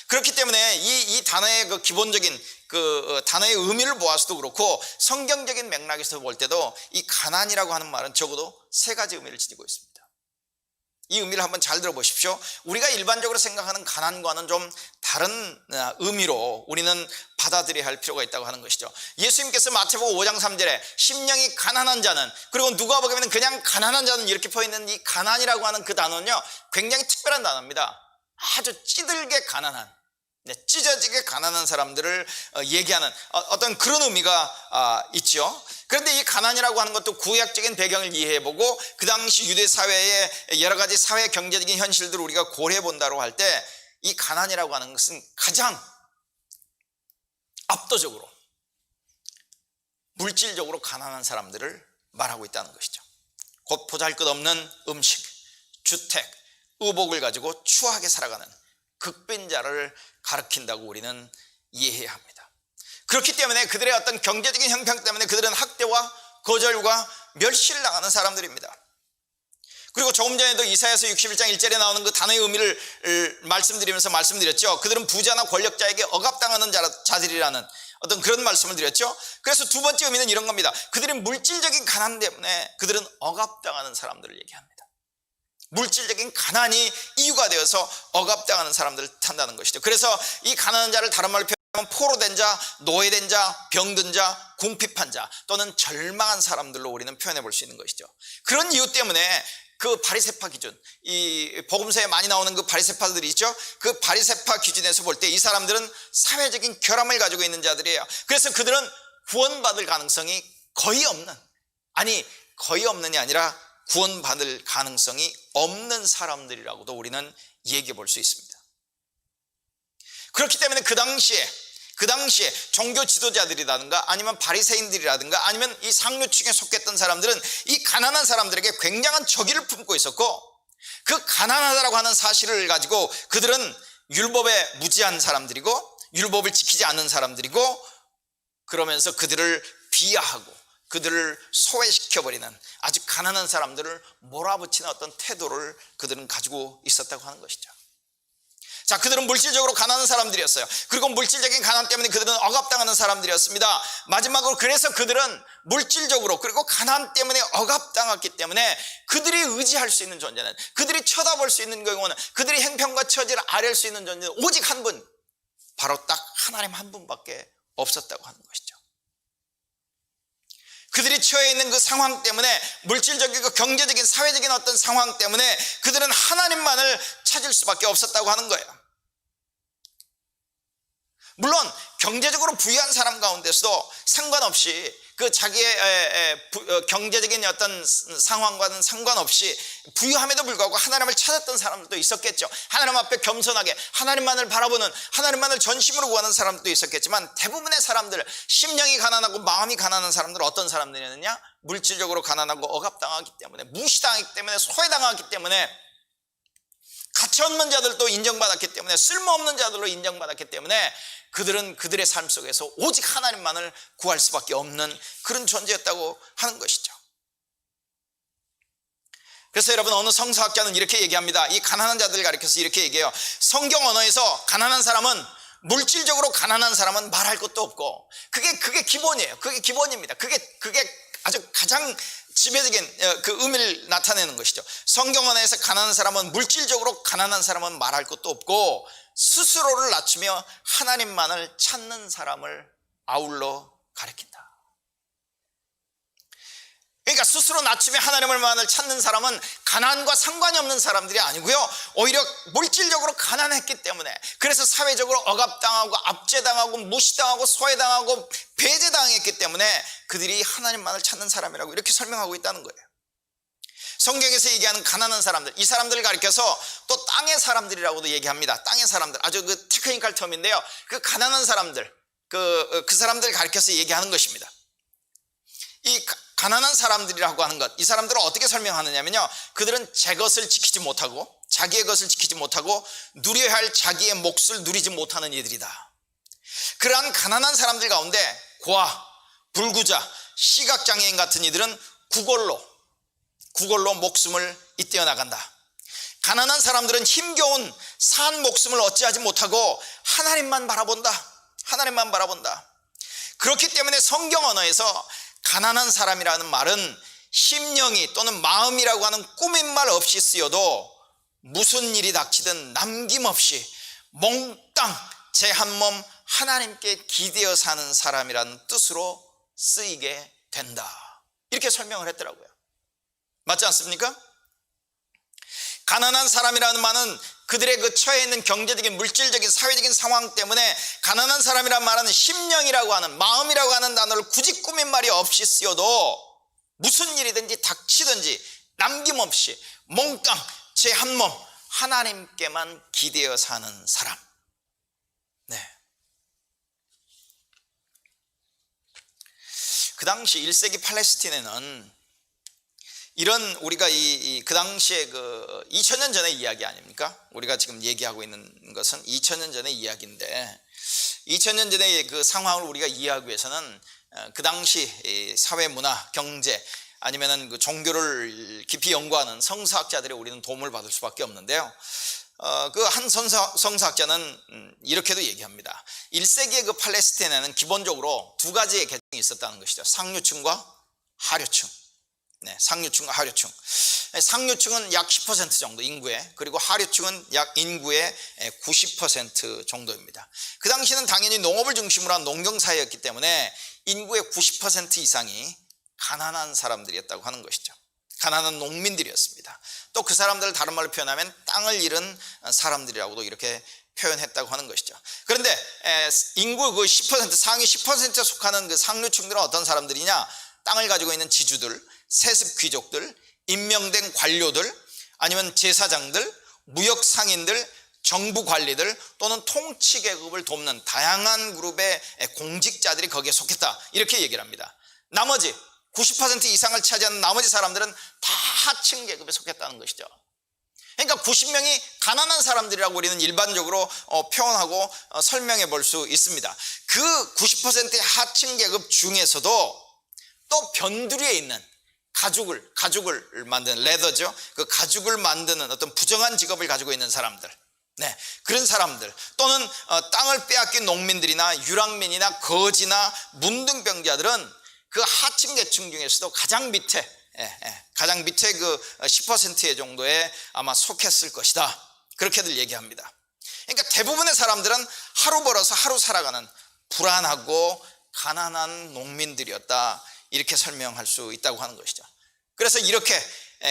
그렇기 때문에 이 단어의 그 기본적인 그 단어의 의미를 보아서도 그렇고, 성경적인 맥락에서 볼 때도 이 가난이라고 하는 말은 적어도 세 가지 의미를 지니고 있습니다. 이 의미를 한번 잘 들어보십시오. 우리가 일반적으로 생각하는 가난과는 좀 다른 의미로 우리는 받아들여야 할 필요가 있다고 하는 것이죠. 예수님께서 마태복음 5장 3절에 심령이 가난한 자는, 그리고 누가복음에는 그냥 가난한 자는 이렇게 표현했는 이 가난이라고 하는 그 단어는요, 굉장히 특별한 단어입니다. 아주 찌들게 가난한, 찢어지게 가난한 사람들을 얘기하는 어떤 그런 의미가 있죠. 그런데 이 가난이라고 하는 것도 구약적인 배경을 이해해보고 그 당시 유대 사회의 여러 가지 사회 경제적인 현실들을 우리가 고려해 본다고 할 때 이 가난이라고 하는 것은 가장 압도적으로 물질적으로 가난한 사람들을 말하고 있다는 것이죠. 곧 보잘것없는 음식, 주택, 의복을 가지고 추하게 살아가는 극빈자를 가리킨다고 우리는 이해해야 합니다. 그렇기 때문에 그들의 어떤 경제적인 형편 때문에 그들은 학대와 거절과 멸시를 당하는 사람들입니다. 그리고 조금 전에도 이사야서 61장 1절에 나오는 그 단어의 의미를 말씀드렸죠. 그들은 부자나 권력자에게 억압당하는 자들이라는 어떤 그런 말씀을 드렸죠. 그래서 두 번째 의미는 이런 겁니다. 그들의 물질적인 가난 때문에 그들은 억압당하는 사람들을 얘기합니다. 물질적인 가난이 이유가 되어서 억압당하는 사람들을 탄다는 것이죠. 그래서 이 가난한 자를 다른 말로 표현하면 포로된 자, 노예된 자, 병든 자, 궁핍한 자 또는 절망한 사람들로 우리는 표현해 볼 수 있는 것이죠. 그런 이유 때문에 그 바리새파 기준, 이 복음서에 많이 나오는 그 바리새파들이 있죠. 그 바리새파 기준에서 볼 때 이 사람들은 사회적인 결함을 가지고 있는 자들이에요. 그래서 그들은 구원받을 가능성이 거의 없는이 아니라 구원받을 가능성이 없는 사람들이라고도 우리는 얘기해 볼 수 있습니다. 그렇기 때문에 그 당시에 종교 지도자들이라든가 아니면 바리새인들이라든가 아니면 이 상류층에 속했던 사람들은 이 가난한 사람들에게 굉장한 적의를 품고 있었고, 그 가난하다라고 하는 사실을 가지고 그들은 율법에 무지한 사람들이고 율법을 지키지 않는 사람들이고, 그러면서 그들을 비하하고 그들을 소외시켜버리는 아주 가난한 사람들을 몰아붙이는 어떤 태도를 그들은 가지고 있었다고 하는 것이죠. 자, 그들은 물질적으로 가난한 사람들이었어요. 그리고 물질적인 가난 때문에 그들은 억압당하는 사람들이었습니다. 마지막으로 그래서 그들은 물질적으로 그리고 가난 때문에 억압당했기 때문에 그들이 의지할 수 있는 존재는, 그들이 쳐다볼 수 있는 경우는, 그들이 행편과 처지를 아뢰할 수 있는 존재는 오직 한 분, 바로 딱 하나님 한 분밖에 없었다고 하는 것이죠. 그들이 처해 있는 그 상황 때문에, 물질적이고 경제적인 사회적인 어떤 상황 때문에 그들은 하나님만을 찾을 수밖에 없었다고 하는 거예요. 물론 경제적으로 부유한 사람 가운데서도 상관없이 그 자기의 경제적인 어떤 상황과는 상관없이 부유함에도 불구하고 하나님을 찾았던 사람들도 있었겠죠. 하나님 앞에 겸손하게 하나님만을 바라보는, 하나님만을 전심으로 구하는 사람들도 있었겠지만, 대부분의 사람들, 심령이 가난하고 마음이 가난한 사람들은 어떤 사람들이었느냐? 물질적으로 가난하고 억압당하기 때문에, 무시당하기 때문에, 소외당하기 때문에, 가치 없는 자들도 인정받았기 때문에, 쓸모없는 자들로 인정받았기 때문에 그들은 그들의 삶 속에서 오직 하나님만을 구할 수밖에 없는 그런 존재였다고 하는 것이죠. 그래서 여러분, 어느 성서학자는 이렇게 얘기합니다. 이 가난한 자들을 가리켜서 이렇게 얘기해요. 성경 언어에서 가난한 사람은, 물질적으로 가난한 사람은 말할 것도 없고, 그게 기본이에요. 그게 기본입니다. 그게 아주 가장 지배적인 그 의미를 나타내는 것이죠. 성경 언어에서 가난한 사람은, 물질적으로 가난한 사람은 말할 것도 없고, 스스로를 낮추며 하나님만을 찾는 사람을 아울러 가리킨다. 그러니까 스스로 낮추며 하나님만을 찾는 사람은 가난과 상관이 없는 사람들이 아니고요, 오히려 물질적으로 가난했기 때문에, 그래서 사회적으로 억압당하고 압제당하고 무시당하고 소외당하고 배제당했기 때문에 그들이 하나님만을 찾는 사람이라고 이렇게 설명하고 있다는 거예요. 성경에서 얘기하는 가난한 사람들, 이 사람들을 가리켜서 또 땅의 사람들이라고도 얘기합니다. 땅의 사람들, 아주 그 테크니컬 텀인데요, 그 가난한 사람들, 그 사람들을 가리켜서 얘기하는 것입니다. 이 가난한 사람들이라고 하는 것, 이 사람들을 어떻게 설명하느냐면요, 그들은 제 것을 지키지 못하고, 자기의 것을 지키지 못하고 누려야 할 자기의 몫을 누리지 못하는 이들이다. 그러한 가난한 사람들 가운데 고아, 불구자, 시각장애인 같은 이들은 구걸로 목숨을 잇대어 나간다. 가난한 사람들은 힘겨운 산 목숨을 어찌하지 못하고 하나님만 바라본다. 하나님만 바라본다. 그렇기 때문에 성경 언어에서 가난한 사람이라는 말은 심령이 또는 마음이라고 하는 꾸민 말 없이 쓰여도 무슨 일이 닥치든 남김없이 몽땅 제 한 몸 하나님께 기대어 사는 사람이라는 뜻으로 쓰이게 된다. 이렇게 설명을 했더라고요. 맞지 않습니까? 가난한 사람이라는 말은 그들의 그 처해 있는 경제적인 물질적인 사회적인 상황 때문에 가난한 사람이란 말은 심령이라고 하는, 마음이라고 하는 단어를 굳이 꾸민 말이 없이 쓰여도 무슨 일이든지 닥치든지 남김없이 몽땅 제 한 몸 하나님께만 기대어 사는 사람. 네. 그 당시 1세기 팔레스틴에는 이런, 우리가 그 당시에 그 2000년 전의 이야기 아닙니까? 우리가 지금 얘기하고 있는 것은 2000년 전의 이야기인데, 2000년 전의 그 상황을 우리가 이해하기 위해서는 그 당시 사회 문화, 경제, 아니면은 그 종교를 깊이 연구하는 성서학자들의 우리는 도움을 받을 수밖에 없는데요. 그 한 성서학자는 이렇게도 얘기합니다. 1세기의 그 팔레스타인에는 기본적으로 두 가지의 계층이 있었다는 것이죠. 상류층과 하류층. 네, 상류층과 하류층. 상류층은 약 10% 정도 인구의, 그리고 하류층은 약 인구의 90% 정도입니다. 그 당시는 당연히 농업을 중심으로 한 농경사회였기 때문에 인구의 90% 이상이 가난한 사람들이었다고 하는 것이죠. 가난한 농민들이었습니다. 또 그 사람들을 다른 말로 표현하면 땅을 잃은 사람들이라고도 이렇게 표현했다고 하는 것이죠. 그런데 인구 그 10%, 상위 10%에 속하는 그 상류층들은 어떤 사람들이냐? 땅을 가지고 있는 지주들, 세습 귀족들, 임명된 관료들, 아니면 제사장들, 무역 상인들, 정부 관리들, 또는 통치 계급을 돕는 다양한 그룹의 공직자들이 거기에 속했다, 이렇게 얘기를 합니다. 나머지 90% 이상을 차지하는 나머지 사람들은 다 하층 계급에 속했다는 것이죠. 그러니까 90명이 가난한 사람들이라고 우리는 일반적으로 표현하고 설명해 볼 수 있습니다. 그 90%의 하층 계급 중에서도 또 변두리에 있는 가죽을 만드는 레더죠. 그 가죽을 만드는 어떤 부정한 직업을 가지고 있는 사람들, 네, 그런 사람들, 또는 땅을 빼앗긴 농민들이나 유랑민이나 거지나 문둥병자들은 그 하층 계층 중에서도 가장 밑에 그 10% 정도에 아마 속했을 것이다, 그렇게들 얘기합니다. 그러니까 대부분의 사람들은 하루 벌어서 하루 살아가는 불안하고 가난한 농민들이었다, 이렇게 설명할 수 있다고 하는 것이죠. 그래서 이렇게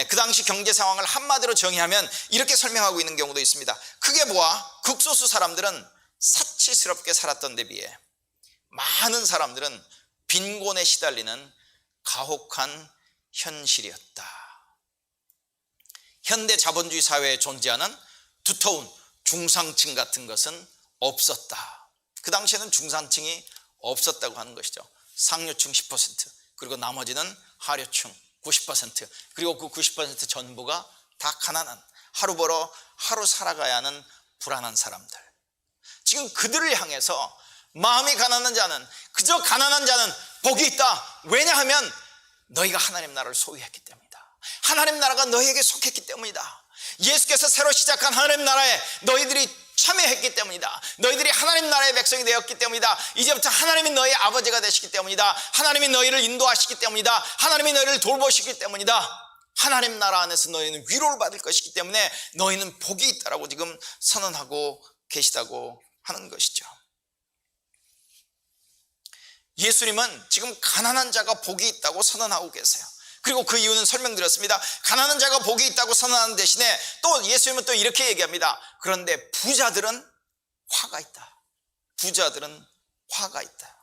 그 당시 경제 상황을 한마디로 정의하면 이렇게 설명하고 있는 경우도 있습니다. 크게 보아 극소수 사람들은 사치스럽게 살았던 데 비해 많은 사람들은 빈곤에 시달리는 가혹한 현실이었다. 현대 자본주의 사회에 존재하는 두터운 중상층 같은 것은 없었다. 그 당시에는 중산층이 없었다고 하는 것이죠. 상류층 10%, 그리고 나머지는 하류층 90%, 그리고 그 90% 전부가 다 가난한, 하루 벌어 하루 살아가야 하는 불안한 사람들. 지금 그들을 향해서 마음이 가난한 자는, 그저 가난한 자는 복이 있다. 왜냐하면 너희가 하나님 나라를 소유했기 때문이다. 하나님 나라가 너희에게 속했기 때문이다. 예수께서 새로 시작한 하나님 나라에 너희들이 참여했기 때문이다. 너희들이 하나님 나라의 백성이 되었기 때문이다. 이제부터 하나님이 너희의 아버지가 되시기 때문이다. 하나님이 너희를 인도하시기 때문이다. 하나님이 너희를 돌보시기 때문이다. 하나님 나라 안에서 너희는 위로를 받을 것이기 때문에 너희는 복이 있다라고 지금 선언하고 계시다고 하는 것이죠. 예수님은 지금 가난한 자가 복이 있다고 선언하고 계세요. 그리고 그 이유는 설명드렸습니다. 가난한 자가 복이 있다고 선언하는 대신에 또 예수님은 또 이렇게 얘기합니다. 그런데 부자들은 화가 있다. 부자들은 화가 있다.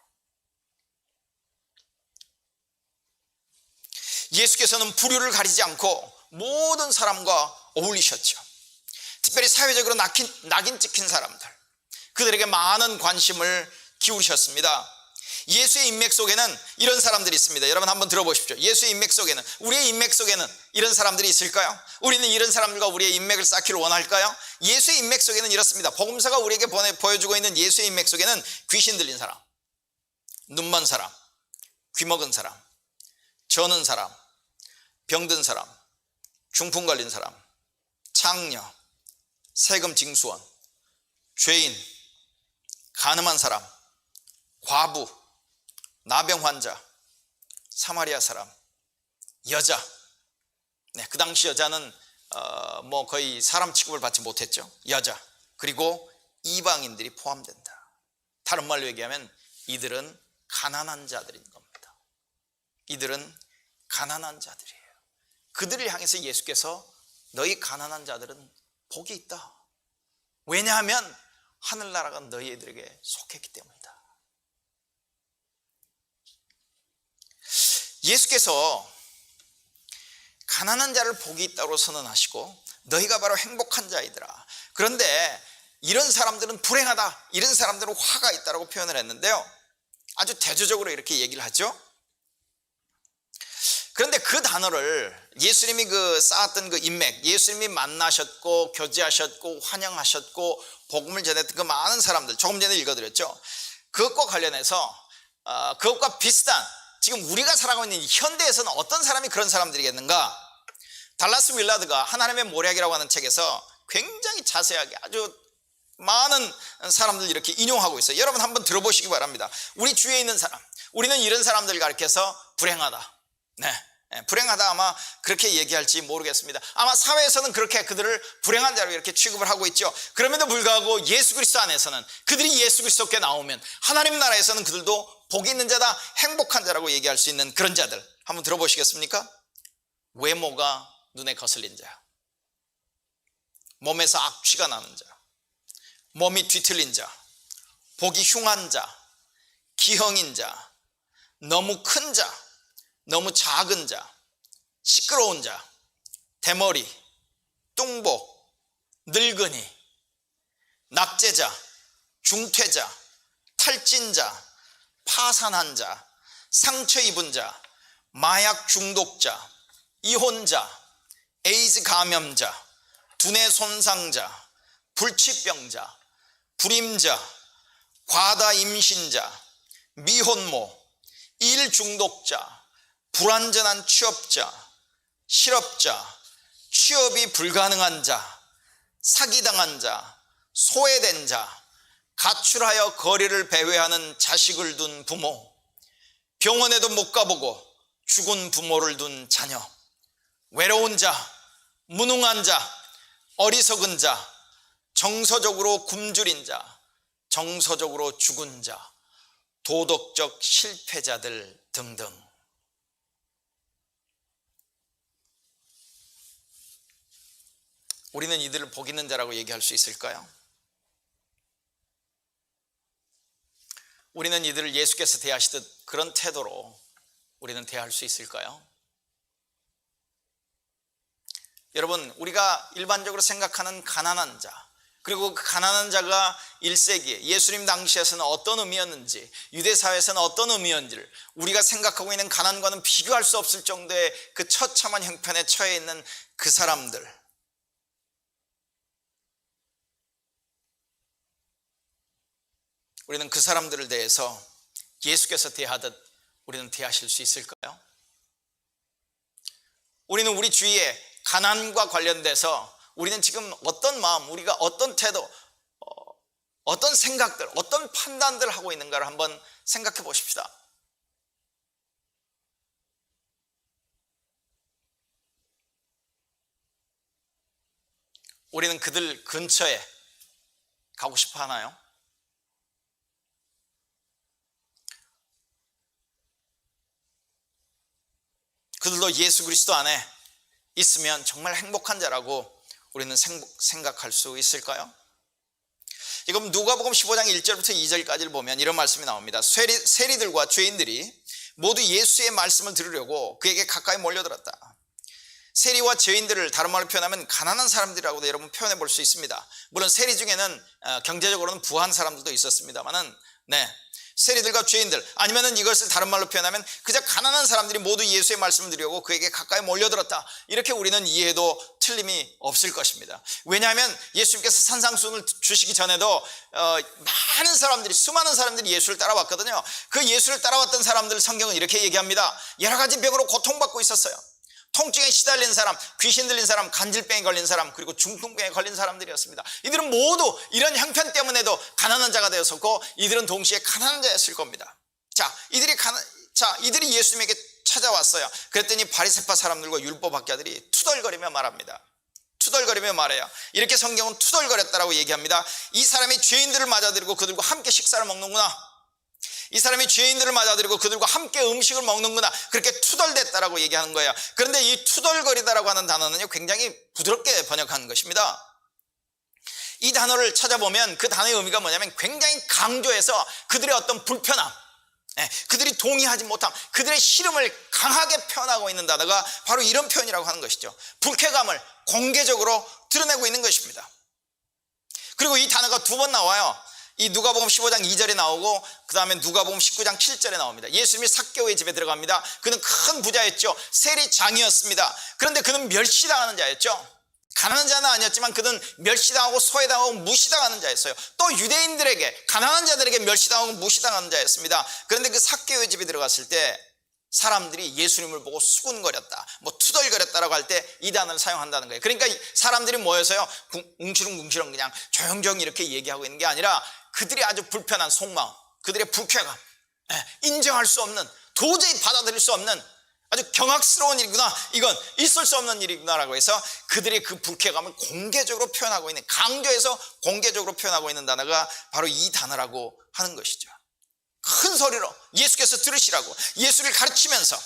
예수께서는 부류를 가리지 않고 모든 사람과 어울리셨죠. 특별히 사회적으로 낙인 찍힌 사람들, 그들에게 많은 관심을 기울이셨습니다. 예수의 인맥 속에는 이런 사람들이 있습니다. 여러분 한번 들어보십시오. 예수의 인맥 속에는, 우리의 인맥 속에는 이런 사람들이 있을까요? 우리는 이런 사람들과 우리의 인맥을 쌓기를 원할까요? 예수의 인맥 속에는 이렇습니다. 복음서가 우리에게 보여주고 있는 예수의 인맥 속에는 귀신 들린 사람, 눈 먼 사람, 귀 먹은 사람, 저는 사람, 병든 사람, 중풍 걸린 사람, 창녀, 세금 징수원, 죄인, 간음한 사람, 과부, 나병 환자, 사마리아 사람, 여자. 네, 그 당시 여자는 거의 사람 취급을 받지 못했죠. 여자, 그리고 이방인들이 포함된다. 다른 말로 얘기하면 이들은 가난한 자들인 겁니다. 이들은 가난한 자들이에요. 그들을 향해서 예수께서 너희 가난한 자들은 복이 있다, 왜냐하면 하늘나라가 너희들에게 속했기 때문이다. 예수께서 가난한 자를 복이 있다고 선언하시고 너희가 바로 행복한 자이더라. 그런데 이런 사람들은 불행하다, 이런 사람들은 화가 있다고 표현을 했는데요, 아주 대조적으로 이렇게 얘기를 하죠. 그런데 그 단어를 예수님이 쌓았던 인맥, 예수님이 만나셨고 교제하셨고 환영하셨고 복음을 전했던 그 많은 사람들, 조금 전에 읽어드렸죠. 그것과 관련해서 그것과 비슷한, 지금 우리가 살아가고 있는 현대에서는 어떤 사람이 그런 사람들이겠는가? 달라스 윌라드가 하나님의 모략이라고 하는 책에서 굉장히 자세하게 아주 많은 사람들 이렇게 인용하고 있어요. 여러분 한번 들어보시기 바랍니다. 우리 주위에 있는 사람, 우리는 이런 사람들 가리켜서 불행하다, 불행하다 아마 그렇게 얘기할지 모르겠습니다. 아마 사회에서는 그렇게 그들을 불행한 자로 이렇게 취급을 하고 있죠. 그럼에도 불구하고 예수 그리스도 안에서는, 그들이 예수 그리스도께 나오면 하나님 나라에서는 그들도 복이 있는 자다, 행복한 자라고 얘기할 수 있는 그런 자들 한번 들어보시겠습니까? 외모가 눈에 거슬린 자, 몸에서 악취가 나는 자, 몸이 뒤틀린 자, 보기 흉한 자, 기형인 자, 너무 큰 자, 너무 작은 자, 시끄러운 자, 대머리, 뚱보, 늙은이, 낙제자, 중퇴자, 탈진자, 파산한 자, 상처 입은 자, 마약 중독자, 이혼자, 에이즈 감염자, 두뇌 손상자, 불치병자, 불임자, 과다 임신자, 미혼모, 일 중독자, 불완전한 취업자, 실업자, 취업이 불가능한 자, 사기당한 자, 소외된 자, 가출하여 거리를 배회하는 자식을 둔 부모, 병원에도 못 가보고 죽은 부모를 둔 자녀, 외로운 자, 무능한 자, 어리석은 자, 정서적으로 굶주린 자, 정서적으로 죽은 자, 도덕적 실패자들 등등. 우리는 이들을 복 있는 자라고 얘기할 수 있을까요? 우리는 이들을 예수께서 대하시듯 그런 태도로 우리는 대할 수 있을까요? 여러분, 우리가 일반적으로 생각하는 가난한 자, 그리고 그 가난한 자가 1세기에 예수님 당시에서는 어떤 의미였는지, 유대사회에서는 어떤 의미였는지를 우리가 생각하고 있는 가난과는 비교할 수 없을 정도의 그 처참한 형편에 처해 있는 그 사람들, 우리는 그 사람들을 대해서 예수께서 대하듯 우리는 대하실 수 있을까요? 우리는 우리 주위에 가난과 관련돼서 우리는 지금 어떤 마음, 우리가 어떤 태도, 어떤 생각들, 어떤 판단들을 하고 있는가를 한번 생각해 보십시다. 우리는 그들 근처에 가고 싶어 하나요? 그들도 예수 그리스도 안에 있으면 정말 행복한 자라고 우리는 생각할 수 있을까요? 이건 누가복음 15장 1절부터 2절까지를 보면 이런 말씀이 나옵니다. 세리들과 죄인들이 모두 예수의 말씀을 들으려고 그에게 가까이 몰려들었다. 세리와 죄인들을 다른 말로 표현하면 가난한 사람들이라고도 여러분 표현해 볼 수 있습니다. 물론 세리 중에는 경제적으로는 부한 사람들도 있었습니다만은, 세리들과 죄인들, 아니면은 이것을 다른 말로 표현하면 그저 가난한 사람들이 모두 예수의 말씀을 들으려고 그에게 가까이 몰려들었다, 이렇게 우리는 이해해도 틀림이 없을 것입니다. 왜냐하면 예수님께서 산상수훈을 주시기 전에도 많은 사람들이, 수많은 사람들이 예수를 따라왔거든요. 그 예수를 따라왔던 사람들 성경은 이렇게 얘기합니다. 여러 가지 병으로 고통받고 있었어요. 통증에 시달린 사람, 귀신 들린 사람, 간질병에 걸린 사람, 그리고 중풍병에 걸린 사람들이었습니다. 이들은 모두 이런 형편 때문에도 가난한 자가 되었었고, 이들은 동시에 가난한 자였을 겁니다. 이들이 예수님에게 찾아왔어요. 그랬더니 바리새파 사람들과 율법학자들이 투덜거리며 말합니다. 투덜거리며 말해요. 이렇게 성경은 투덜거렸다라고 얘기합니다. 이 사람이 죄인들을 맞아들이고 그들과 함께 식사를 먹는구나, 이 사람이 죄인들을 맞아들이고 그들과 함께 음식을 먹는구나, 그렇게 투덜댔다라고 얘기하는 거예요. 그런데 이 투덜거리다라고 하는 단어는요, 굉장히 부드럽게 번역한 것입니다. 이 단어를 찾아보면 그 단어의 의미가 뭐냐면 굉장히 강조해서 그들의 어떤 불편함, 그들이 동의하지 못함, 그들의 싫음을 강하게 표현하고 있는 단어가 바로 이런 표현이라고 하는 것이죠. 불쾌감을 공개적으로 드러내고 있는 것입니다. 그리고 이 단어가 두 번 나와요. 이 누가복음 15장 2절에 나오고 그 다음에 누가복음 19장 7절에 나옵니다. 예수님이 삭개오의 집에 들어갑니다. 그는 큰 부자였죠. 세리장이었습니다. 그런데 그는 멸시당하는 자였죠. 가난한 자는 아니었지만 그는 멸시당하고 소외당하고 무시당하는 자였어요. 또 유대인들에게, 가난한 자들에게 멸시당하고 무시당하는 자였습니다. 그런데 그 삭개오의 집에 들어갔을 때 사람들이 예수님을 보고 수군거렸다, 투덜거렸다라고 할 때 이 단어를 사용한다는 거예요. 그러니까 사람들이 모여서요 웅시렁웅시렁 그냥 조용조용 이렇게 얘기하고 있는 게 아니라 그들이 아주 불편한 속마음, 그들의 불쾌감, 인정할 수 없는, 도저히 받아들일 수 없는 아주 경악스러운 일이구나, 이건 있을 수 없는 일이구나라고 해서 그들의 그 불쾌감을 공개적으로 표현하고 있는, 강조해서 공개적으로 표현하고 있는 단어가 바로 이 단어라고 하는 것이죠. 큰 소리로 예수께서 들으시라고 예수를 가르치면서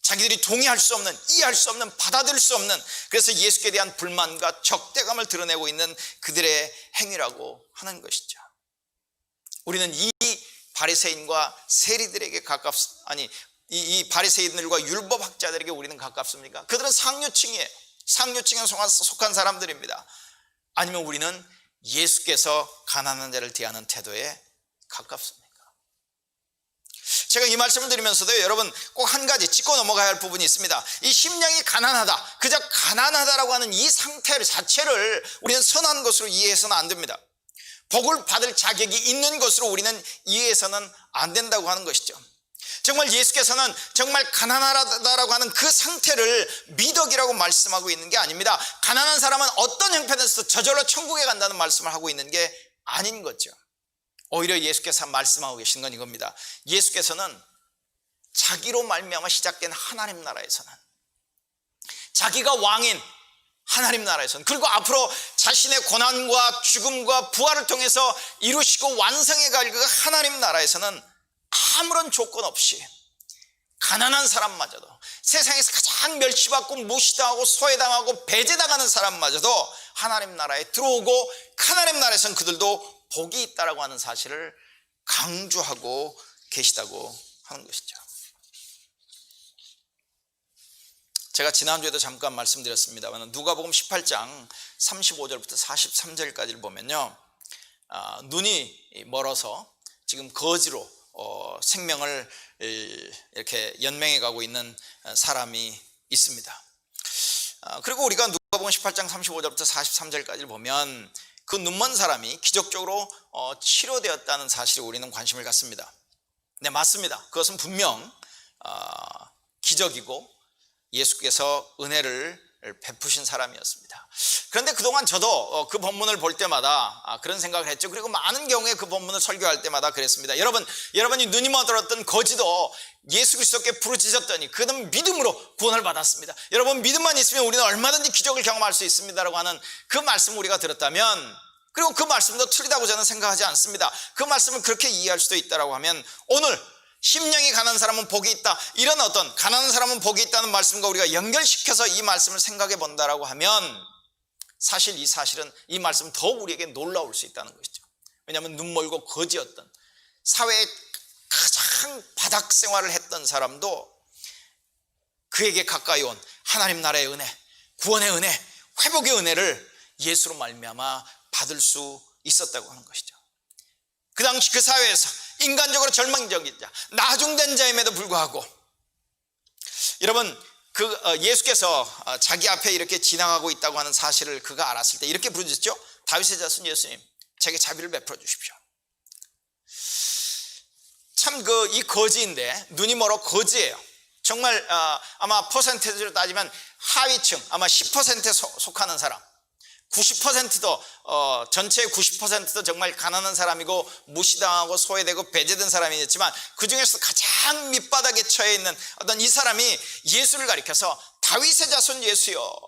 자기들이 동의할 수 없는, 이해할 수 없는, 받아들일 수 없는, 그래서 예수께 대한 불만과 적대감을 드러내고 있는 그들의 행위라고 하는 것이죠. 우리는 이 바리새인과 세리들에게 이 바리새인들과 율법학자들에게 우리는 가깝습니까? 그들은 상류층이에요. 상류층에 속한 사람들입니다. 아니면 우리는 예수께서 가난한 자를 대하는 태도에 가깝습니까? 제가 이 말씀을 드리면서도 여러분 꼭 한 가지 짚고 넘어가야 할 부분이 있습니다. 이 심령이 가난하다, 그저 가난하다라고 하는 이 상태 자체를 우리는 선한 것으로 이해해서는 안 됩니다. 복을 받을 자격이 있는 것으로 우리는 이해해서는 안 된다고 하는 것이죠. 정말 예수께서는 정말 가난하다라고 하는 그 상태를 미덕이라고 말씀하고 있는 게 아닙니다. 가난한 사람은 어떤 형편에서도 저절로 천국에 간다는 말씀을 하고 있는 게 아닌 거죠. 오히려 예수께서 말씀하고 계신 건 이겁니다. 예수께서는 자기로 말미암아 시작된 하나님 나라에서는, 자기가 왕인 하나님 나라에서는, 그리고 앞으로 자신의 고난과 죽음과 부활을 통해서 이루시고 완성해 갈 그 하나님 나라에서는 아무런 조건 없이 가난한 사람마저도, 세상에서 가장 멸시받고 무시당하고 소외당하고 배제당하는 사람마저도 하나님 나라에 들어오고 하나님 나라에서는 그들도 복이 있다라고 하는 사실을 강조하고 계시다고 하는 것이죠. 제가 지난주에도 잠깐 말씀드렸습니다만 누가복음 18장 35절부터 43절까지를 보면요, 눈이 멀어서 지금 거지로 생명을 이렇게 연명해 가고 있는 사람이 있습니다. 그리고 우리가 누가복음 18장 35절부터 43절까지를 보면 그 눈먼 사람이 기적적으로 치료되었다는 사실에 우리는 관심을 갖습니다. 네, 맞습니다. 그것은 분명 기적이고 예수께서 은혜를 베푸신 사람이었습니다. 그런데 그동안 저도 그 본문을 볼 때마다 그런 생각을 했죠. 그리고 많은 경우에 그 본문을 설교할 때마다 그랬습니다. 여러분이 눈이 멀었던 거지도 예수 그리스도께 부르짖었더니 그는 믿음으로 구원을 받았습니다. 여러분, 믿음만 있으면 우리는 얼마든지 기적을 경험할 수 있습니다라고 하는 그 말씀을 우리가 들었다면, 그리고 그 말씀도 틀리다고 저는 생각하지 않습니다. 그 말씀을 그렇게 이해할 수도 있다라고 하면, 오늘 심령이 가난한 사람은 복이 있다, 이런 어떤 가난한 사람은 복이 있다는 말씀과 우리가 연결시켜서 이 말씀을 생각해 본다라고 하면 사실 이 사실은 이 말씀은 더욱 우리에게 놀라울 수 있다는 것이죠. 왜냐하면 눈멀고 거지였던, 사회의 가장 바닥 생활을 했던 사람도 그에게 가까이 온 하나님 나라의 은혜, 구원의 은혜, 회복의 은혜를 예수로 말미암아 받을 수 있었다고 하는 것이죠. 그 당시 그 사회에서 인간적으로 절망적인 자, 나중된 자임에도 불구하고, 여러분 예수께서 자기 앞에 이렇게 지나가고 있다고 하는 사실을 그가 알았을 때 이렇게 부르짖죠. 다윗의 자손 예수님, 제게 자비를 베풀어 주십시오. 참 이 거지인데, 눈이 멀어 거지예요. 정말 아마 퍼센테이지로 따지면 하위층, 아마 10%에 속하는 사람, 90%도 전체의 90%도 정말 가난한 사람이고 무시당하고 소외되고 배제된 사람이었지만, 그 중에서 가장 밑바닥에 처해 있는 어떤 이 사람이 예수를 가리켜서 다윗의 자손 예수여,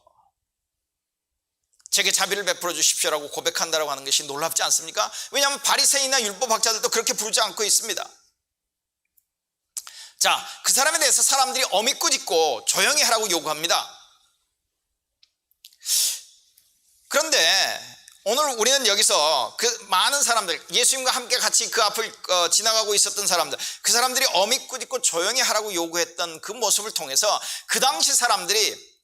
제게 자비를 베풀어 주십시오라고 고백한다라고 하는 것이 놀랍지 않습니까? 왜냐하면 바리새인이나 율법학자들도 그렇게 부르지 않고 있습니다. 자, 그 사람에 대해서 사람들이 어미꾸짓고 조용히 하라고 요구합니다. 그런데 오늘 우리는 여기서 그 많은 사람들, 예수님과 함께 같이 그 앞을 지나가고 있었던 사람들, 그 사람들이 어미꾸짓고 조용히 하라고 요구했던 그 모습을 통해서 그 당시 사람들이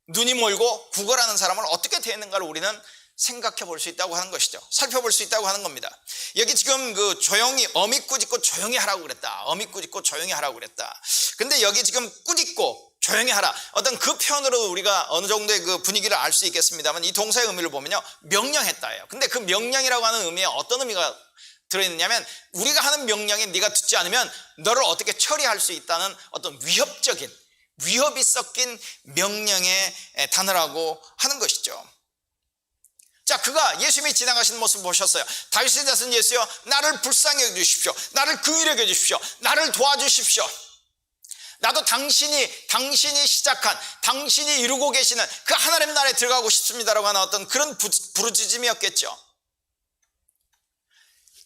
눈이 멀고 구걸하는 사람을 어떻게 대했는가를 우리는 생각해 볼 수 있다고 하는 것이죠. 살펴볼 수 있다고 하는 겁니다. 여기 지금 그 조용히, 어미꾸짓고 조용히 하라고 그랬다. 어미꾸짓고 조용히 하라고 그랬다. 근데 여기 지금 꾸짖고 조용히 하라, 어떤 그 표현으로 우리가 어느 정도의 그 분위기를 알 수 있겠습니다만, 이 동사의 의미를 보면요, 명령했다예요. 근데 그 명령이라고 하는 의미에 어떤 의미가 들어있느냐면, 우리가 하는 명령에 네가 듣지 않으면 너를 어떻게 처리할 수 있다는 어떤 위협적인, 위협이 섞인 명령의 단어라고 하는 것이죠. 자, 그가 예수님이 지나가신 모습 보셨어요. 다윗의 자손 예수여, 나를 불쌍히 여겨주십시오. 나를 긍휼히 여겨주십시오. 나를 도와주십시오. 나도 당신이 시작한, 당신이 이루고 계시는 그 하나님 나라에 들어가고 싶습니다라고 하는 어떤 그런 부르짖음이었겠죠.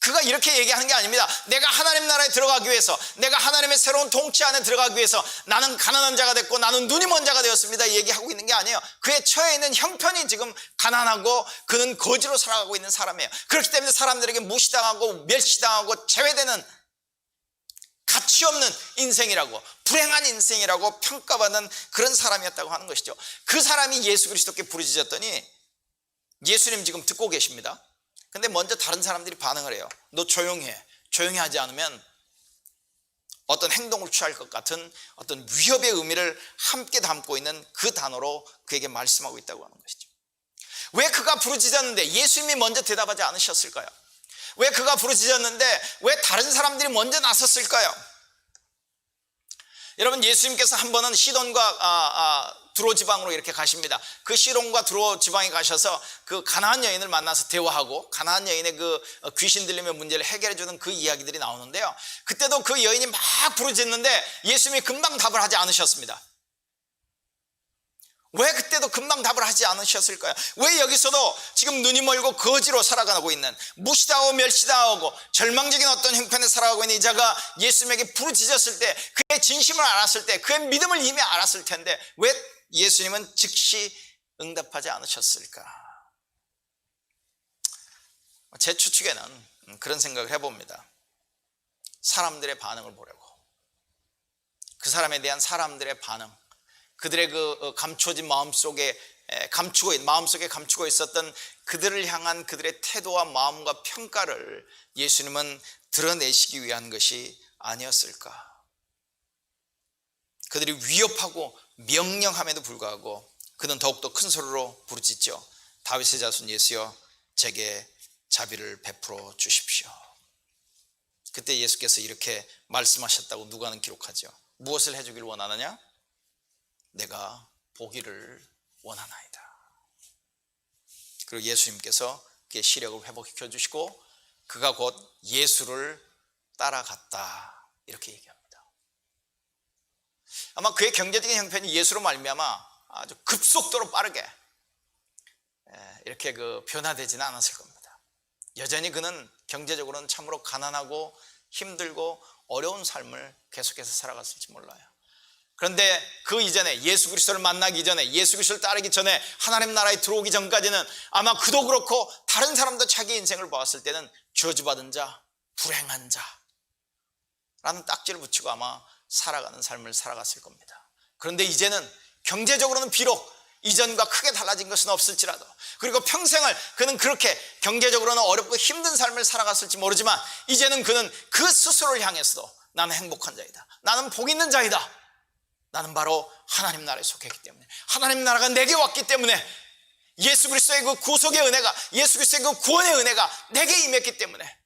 그가 이렇게 얘기하는 게 아닙니다. 내가 하나님 나라에 들어가기 위해서, 내가 하나님의 새로운 통치 안에 들어가기 위해서 나는 가난한 자가 됐고 나는 눈이 먼 자가 되었습니다 얘기하고 있는 게 아니에요. 그의 처해 있는 형편이 지금 가난하고 그는 거지로 살아가고 있는 사람이에요. 그렇기 때문에 사람들에게 무시당하고 멸시당하고 제외되는 가치 없는 인생이라고, 불행한 인생이라고 평가받는 그런 사람이었다고 하는 것이죠. 그 사람이 예수 그리스도께 부르짖었더니 예수님 지금 듣고 계십니다. 근데 먼저 다른 사람들이 반응을 해요. 너 조용히 해. 조용히 하지 않으면 어떤 행동을 취할 것 같은 어떤 위협의 의미를 함께 담고 있는 그 단어로 그에게 말씀하고 있다고 하는 것이죠. 왜 그가 부르짖었는데 예수님이 먼저 대답하지 않으셨을까요? 왜 그가 부르짖었는데 왜 다른 사람들이 먼저 나섰을까요? 여러분, 예수님께서 한 번은 시돈과 두로 지방으로 이렇게 가십니다. 그 시돈과 두로 지방에 가셔서 그 가나안 여인을 만나서 대화하고 가나안 여인의 그 귀신 들림의 문제를 해결해 주는 그 이야기들이 나오는데요, 그때도 그 여인이 막 부르짖는데 예수님이 금방 답을 하지 않으셨습니다. 왜 그때도 금방 답을 하지 않으셨을까요? 왜 여기서도 지금 눈이 멀고 거지로 살아가고 있는, 무시당하고 멸시당하고 절망적인 어떤 형편에 살아가고 있는 이 자가 예수님에게 부르짖었을 때, 그의 진심을 알았을 때, 그의 믿음을 이미 알았을 텐데 왜 예수님은 즉시 응답하지 않으셨을까? 제 추측에는 그런 생각을 해봅니다. 사람들의 반응을 보려고, 그 사람에 대한 사람들의 반응, 그들의 그 감춰진 마음속에 감추고 있었던 그들을 향한 그들의 태도와 마음과 평가를 예수님은 드러내시기 위한 것이 아니었을까? 그들이 위협하고 명령함에도 불구하고 그는 더욱더 큰 소리로 부르짖죠. 다윗의 자손 예수여, 제게 자비를 베풀어 주십시오. 그때 예수께서 이렇게 말씀하셨다고 누가는 기록하죠. 무엇을 해주길 원하느냐? 내가 보기를 원하나이다. 그리고 예수님께서 그의 시력을 회복시켜 주시고 그가 곧 예수를 따라갔다, 이렇게 얘기합니다. 아마 그의 경제적인 형편이 예수로 말미암아 아주 급속도로 빠르게 이렇게 변화되지는 않았을 겁니다. 여전히 그는 경제적으로는 참으로 가난하고 힘들고 어려운 삶을 계속해서 살아갔을지 몰라요. 그런데 그 이전에, 예수 그리스도를 만나기 전에, 예수 그리스도를 따르기 전에, 하나님 나라에 들어오기 전까지는 아마 그도 그렇고 다른 사람도 자기 인생을 보았을 때는 저주받은 자, 불행한 자라는 딱지를 붙이고 아마 살아가는 삶을 살아갔을 겁니다. 그런데 이제는 경제적으로는 비록 이전과 크게 달라진 것은 없을지라도, 그리고 평생을 그는 그렇게 경제적으로는 어렵고 힘든 삶을 살아갔을지 모르지만 이제는 그는 그 스스로를 향해서도 나는 행복한 자이다, 나는 복 있는 자이다, 나는 바로 하나님 나라에 속했기 때문에, 하나님 나라가 내게 왔기 때문에, 예수 그리스도의 그 구속의 은혜가, 예수 그리스도의 그 구원의 은혜가 내게 임했기 때문에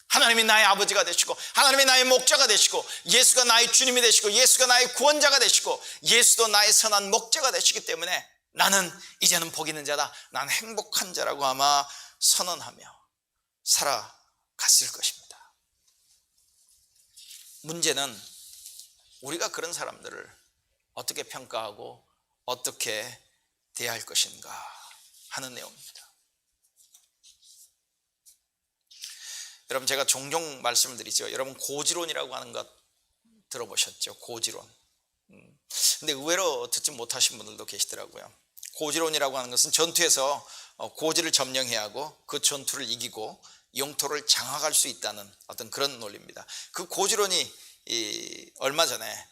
하나님이 나의 아버지가 되시고 하나님이 나의 목자가 되시고 예수가 나의 주님이 되시고 예수가 나의 구원자가 되시고 예수도 나의 선한 목자가 되시기 때문에 나는 이제는 복 있는 자다, 나는 행복한 자라고 아마 선언하며 살아갔을 것입니다. 문제는 우리가 그런 사람들을 어떻게 평가하고 어떻게 대할 것인가 하는 내용입니다. 여러분, 제가 종종 말씀을 드리죠. 여러분, 고지론이라고 하는 것 들어보셨죠? 고지론. 근데 의외로 듣지 못하신 분들도 계시더라고요. 고지론이라고 하는 것은 전투에서 고지를 점령해야 하고 그 전투를 이기고 영토를 장악할 수 있다는 어떤 그런 논리입니다. 그 고지론이 얼마 전에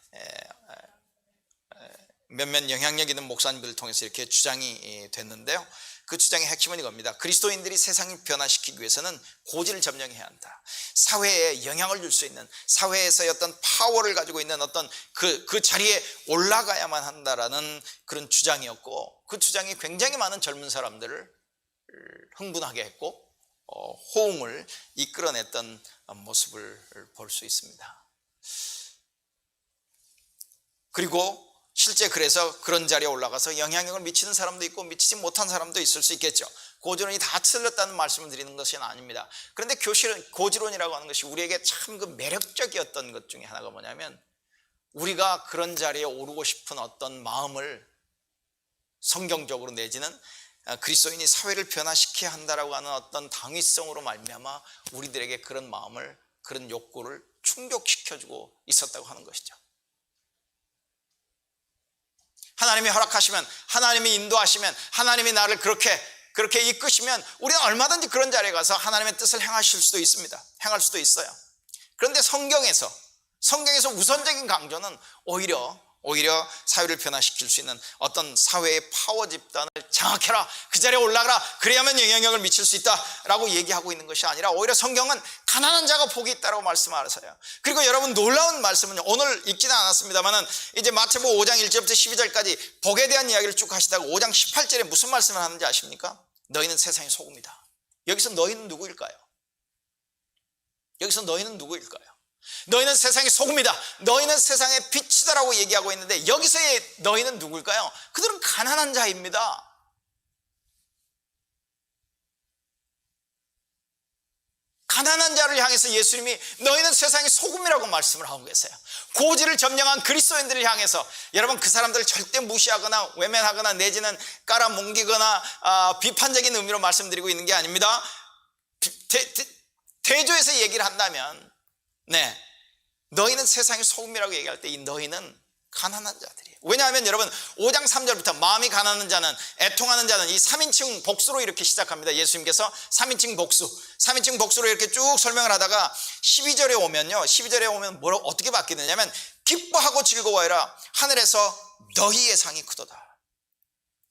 몇몇 영향력 있는 목사님들을 통해서 이렇게 주장이 됐는데요. 그 주장의 핵심은 이겁니다. 그리스도인들이 세상을 변화시키기 위해서는 고지를 점령해야 한다. 사회에 영향을 줄 수 있는, 사회에서의 어떤 파워를 가지고 있는 어떤 그 자리에 올라가야만 한다라는 그런 주장이었고, 그 주장이 굉장히 많은 젊은 사람들을 흥분하게 했고 호응을 이끌어냈던 모습을 볼 수 있습니다. 그리고 실제 그래서 그런 자리에 올라가서 영향력을 미치는 사람도 있고 미치지 못한 사람도 있을 수 있겠죠. 고지론이 다 틀렸다는 말씀을 드리는 것은 아닙니다. 그런데 고지론이라고 하는 것이 우리에게 참 그 매력적이었던 것 중에 하나가 뭐냐면, 우리가 그런 자리에 오르고 싶은 어떤 마음을 성경적으로 내지는 그리스도인이 사회를 변화시켜야 한다라고 하는 어떤 당위성으로 말미암아 우리들에게 그런 마음을, 그런 욕구를 충족시켜주고 있었다고 하는 것이죠. 하나님이 허락하시면, 하나님이 인도하시면, 하나님이 나를 그렇게 이끄시면 우리는 얼마든지 그런 자리에 가서 하나님의 뜻을 행하실 수도 있습니다. 행할 수도 있어요. 그런데 성경에서 우선적인 강조는 오히려 사회를 변화시킬 수 있는 어떤 사회의 파워 집단을 장악해라, 그 자리에 올라가라, 그래야만 영향력을 미칠 수 있다라고 얘기하고 있는 것이 아니라, 오히려 성경은 가난한 자가 복이 있다라고 말씀하세요. 그리고 여러분, 놀라운 말씀은요, 오늘 읽지는 않았습니다만은 이제 마태복음 5장 1절부터 12절까지 복에 대한 이야기를 쭉 하시다가 5장 18절에 무슨 말씀을 하는지 아십니까? 너희는 세상의 소금이다. 여기서 너희는 누구일까요? 너희는 세상의 소금이다, 너희는 세상의 빛이다라고 얘기하고 있는데, 여기서의 너희는 누굴까요? 그들은 가난한 자입니다. 가난한 자를 향해서 예수님이 너희는 세상의 소금이라고 말씀을 하고 계세요. 고지를 점령한 그리스도인들을 향해서, 여러분, 그 사람들을 절대 무시하거나 외면하거나 내지는 깔아뭉개거나 비판적인 의미로 말씀드리고 있는 게 아닙니다. 대조해서 얘기를 한다면, 너희는 세상의 소금이라고 얘기할 때 이 너희는 가난한 자들이에요. 왜냐하면 여러분, 5장 3절부터 마음이 가난한 자는, 애통하는 자는, 이 3인칭 복수로 이렇게 시작합니다. 예수님께서 3인칭 복수로 이렇게 쭉 설명을 하다가 12절에 오면 어떻게 바뀌느냐면, 기뻐하고 즐거워해라, 하늘에서 너희의 상이 크도다.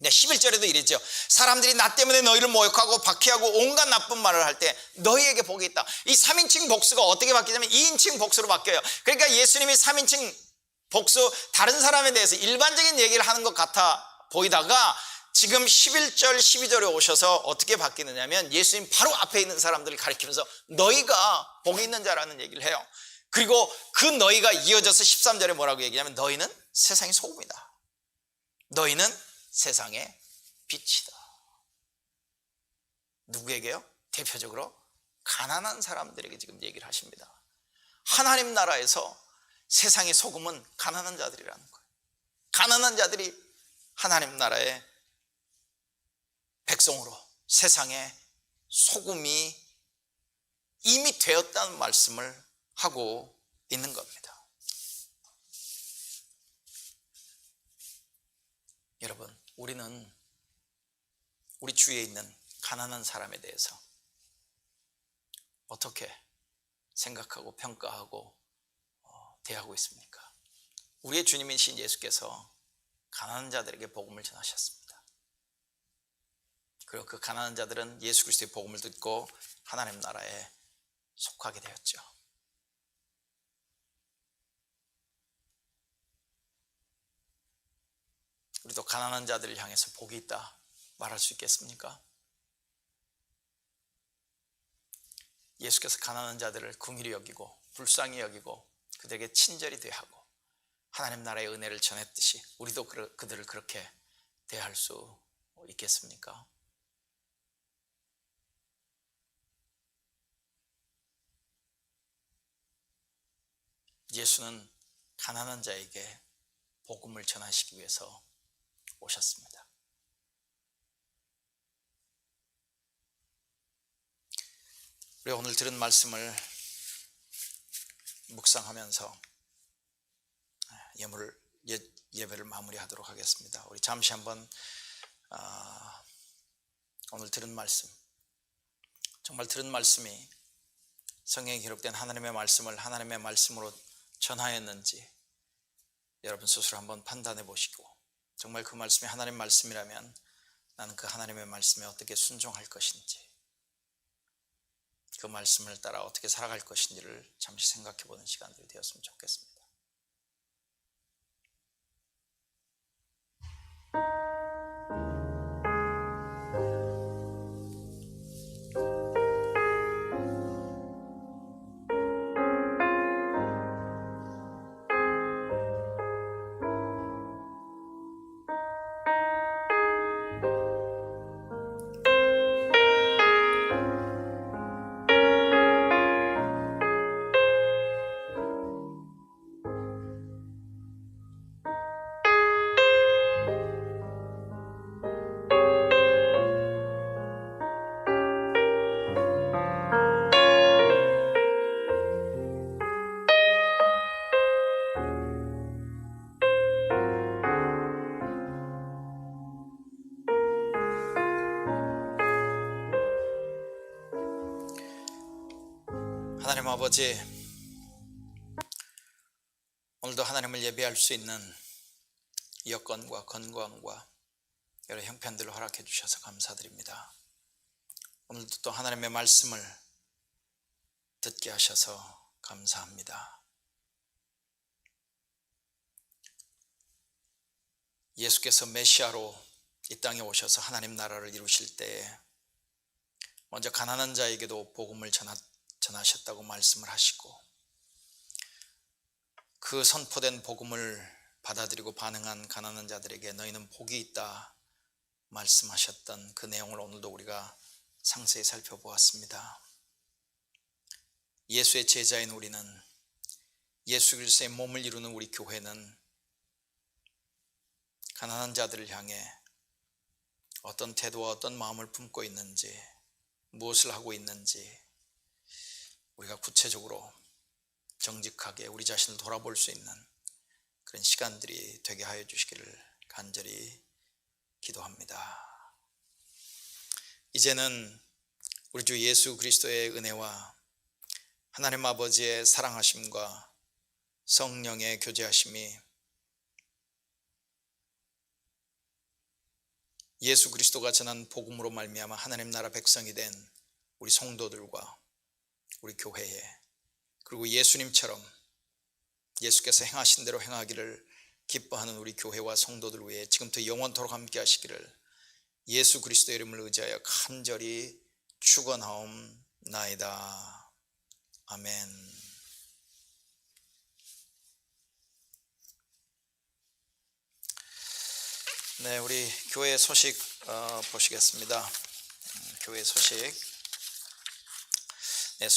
11절에도 이랬죠. 사람들이 나 때문에 너희를 모욕하고 박해하고 온갖 나쁜 말을 할 때 너희에게 복이 있다. 이 3인칭 복수가 어떻게 바뀌냐면 2인칭 복수로 바뀌어요. 그러니까 예수님이 3인칭 복수, 다른 사람에 대해서 일반적인 얘기를 하는 것 같아 보이다가 지금 11절 12절에 오셔서 어떻게 바뀌느냐면, 예수님 바로 앞에 있는 사람들을 가리키면서 너희가 복이 있는 자라는 얘기를 해요. 그리고 그 너희가 이어져서 13절에 뭐라고 얘기하냐면, 너희는 세상의 소금이다, 너희는 세상의 빛이다. 누구에게요? 대표적으로 가난한 사람들에게 지금 얘기를 하십니다. 하나님 나라에서 세상의 소금은 가난한 자들이라는 거예요. 가난한 자들이 하나님 나라의 백성으로 세상의 소금이 이미 되었다는 말씀을 하고 있는 겁니다. 여러분, 우리는 우리 주위에 있는 가난한 사람에 대해서 어떻게 생각하고 평가하고 대하고 있습니까? 우리의 주님이신 예수께서 가난한 자들에게 복음을 전하셨습니다. 그리고 그 가난한 자들은 예수 그리스도의 복음을 듣고 하나님 나라에 속하게 되었죠. 우리도 가난한 자들을 향해서 복이 있다 말할 수 있겠습니까? 예수께서 가난한 자들을 긍휼히 여기고 불쌍히 여기고 그들에게 친절히 대하고 하나님 나라의 은혜를 전했듯이 우리도 그들을 그렇게 대할 수 있겠습니까? 예수는 가난한 자에게 복음을 전하시기 위해서 오셨습니다. 우리 오늘 들은 말씀을 묵상하면서 예배를 마무리하도록 하겠습니다. 우리 잠시 한번 오늘 들은 말씀, 정말 들은 말씀이 성경에 기록된 하나님의 말씀을 하나님의 말씀으로 전하였는지 여러분 스스로 한번 판단해 보시고, 정말 그 말씀이 하나님 말씀이라면 나는 그 하나님의 말씀에 어떻게 순종할 것인지, 그 말씀을 따라 어떻게 살아갈 것인지를 잠시 생각해 보는 시간들이 되었으면 좋겠습니다. 하나님 아버지, 오늘도 하나님을 예배할 수 있는 여건과 건강과 여러 형편들을 허락해 주셔서 감사드립니다. 오늘도 또 하나님의 말씀을 듣게 하셔서 감사합니다. 예수께서 메시아로 이 땅에 오셔서 하나님 나라를 이루실 때에 먼저 가난한 자에게도 복음을 전하셨다고 말씀을 하시고, 그 선포된 복음을 받아들이고 반응한 가난한 자들에게 너희는 복이 있다 말씀하셨던 그 내용을 오늘도 우리가 상세히 살펴보았습니다. 예수의 제자인 우리는, 예수 그리스도의 몸을 이루는 우리 교회는 가난한 자들을 향해 어떤 태도와 어떤 마음을 품고 있는지, 무엇을 하고 있는지 우리가 구체적으로 정직하게 우리 자신을 돌아볼 수 있는 그런 시간들이 되게 하여 주시기를 간절히 기도합니다. 이제는 우리 주 예수 그리스도의 은혜와 하나님 아버지의 사랑하심과 성령의 교제하심이 예수 그리스도가 전한 복음으로 말미암아 하나님 나라 백성이 된 우리 성도들과 우리 교회에, 그리고 예수님처럼 예수께서 행하신 대로 행하기를 기뻐하는 우리 교회와 성도들 위해 지금부터 영원토록 함께 하시기를 예수 그리스도의 이름을 의지하여 간절히 축원하옵나이다. 아멘. 네, 우리 교회 소식 보시겠습니다. 교회 소식